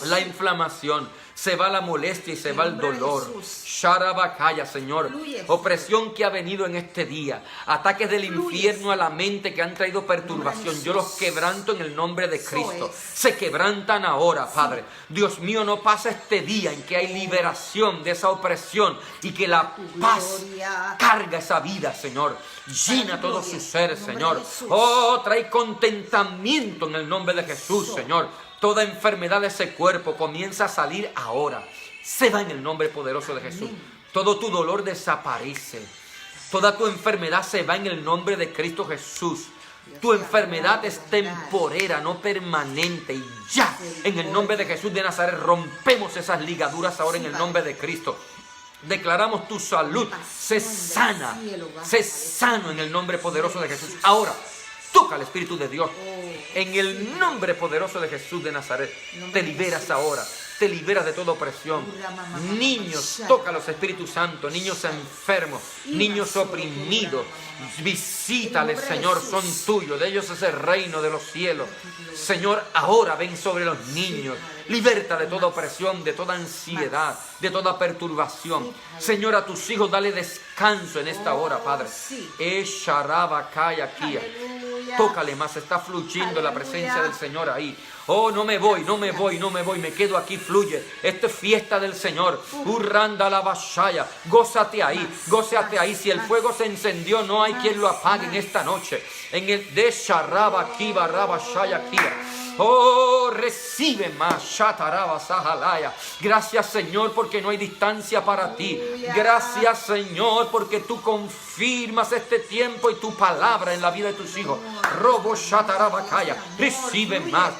la inflamación, se va la molestia y se va el dolor. Sharabakaya, Señor, opresión que ha venido en este día, ataques del infierno a la mente que han traído perturbación, yo los quebranto en el nombre de Cristo. Se quebrantan ahora, Padre. Dios mío, no pasa este día en que hay liberación de esa opresión y que la paz carga esa vida, Señor. Llena todo su ser, Señor. Oh, trae contentamiento en el nombre de Jesús, Señor. Toda enfermedad de ese cuerpo comienza a salir ahora. Se va en el nombre poderoso de Jesús. Todo tu dolor desaparece. Toda tu enfermedad se va en el nombre de Cristo Jesús. Tu enfermedad es temporera, no permanente. Y ya, en el nombre de Jesús de Nazaret, rompemos esas ligaduras ahora en el nombre de Cristo. Declaramos tu salud. Sé sana. Sé sano en el nombre poderoso de Jesús. Ahora, toca al Espíritu de Dios. En el nombre poderoso de Jesús de Nazaret. Te liberas ahora. Te liberas de toda opresión. Niños, toca a los Espíritus Santos. Niños enfermos. Niños oprimidos. Visítales, Señor. Son tuyos. De ellos es el reino de los cielos. Señor, ahora ven sobre los niños. Liberta de toda opresión, de toda ansiedad, de toda perturbación. Señor, a tus hijos dale descanso en esta hora, Padre. Tócale más, está fluyendo la presencia del Señor ahí. Oh, no me voy, me quedo aquí, fluye. Esto es fiesta del Señor. Urranda la bashaya. Gózate ahí. Si el fuego se encendió, no hay quien lo apague en esta noche. En el de Sharaba Kiba Rabashaya Kia. Oh, recibe más. Shataraba Sahalaya. Gracias, Señor, porque no hay distancia para ti. Gracias, Señor, porque tú confirmas este tiempo y tu palabra en la vida de tus hijos. Robo Shatarabakaya. Recibe más.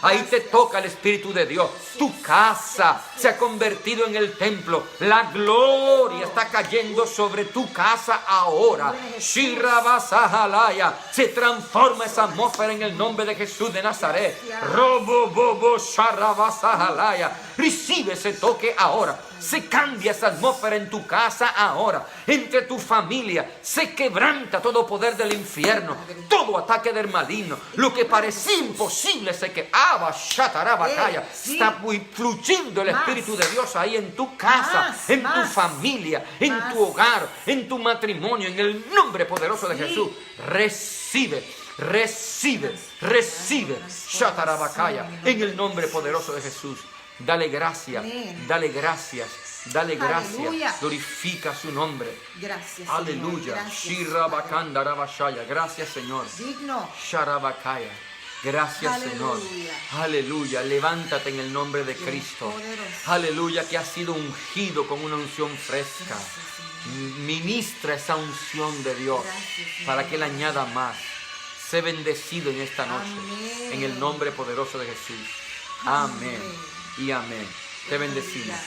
Ahí te toca el Espíritu de Dios. Tu casa se ha convertido en el templo. La gloria está cayendo sobre tu casa ahora. Shirabasahalaya. Se transforma esa atmósfera en el nombre de Jesús de Nazaret. Robo bobo sharabasahalaya. Recibe ese toque ahora. Se cambia esa atmósfera en tu casa ahora, entre tu familia. Se quebranta todo poder del infierno, todo ataque del maligno. Lo que parecía imposible se que está fluyendo el Espíritu de Dios ahí en tu casa, en tu familia, en tu hogar, en tu matrimonio. En el nombre poderoso de Jesús, recibe. Shatarabakaya, en el nombre poderoso de Jesús. Dale gracias. Aleluya. Glorifica su nombre. Gracias, aleluya. Señor. Shirabakanda Rabashaya. Gracias, Señor. Digno. Sharabakaya. Gracias, Aleluya. Señor. Aleluya. Levántate en el nombre de Cristo. Aleluya, que has sido ungido con una unción fresca. Ministra esa unción de Dios para que Él añada más. Sé bendecido en esta noche. En el nombre poderoso de Jesús. Amén y amén. Te bendecimos.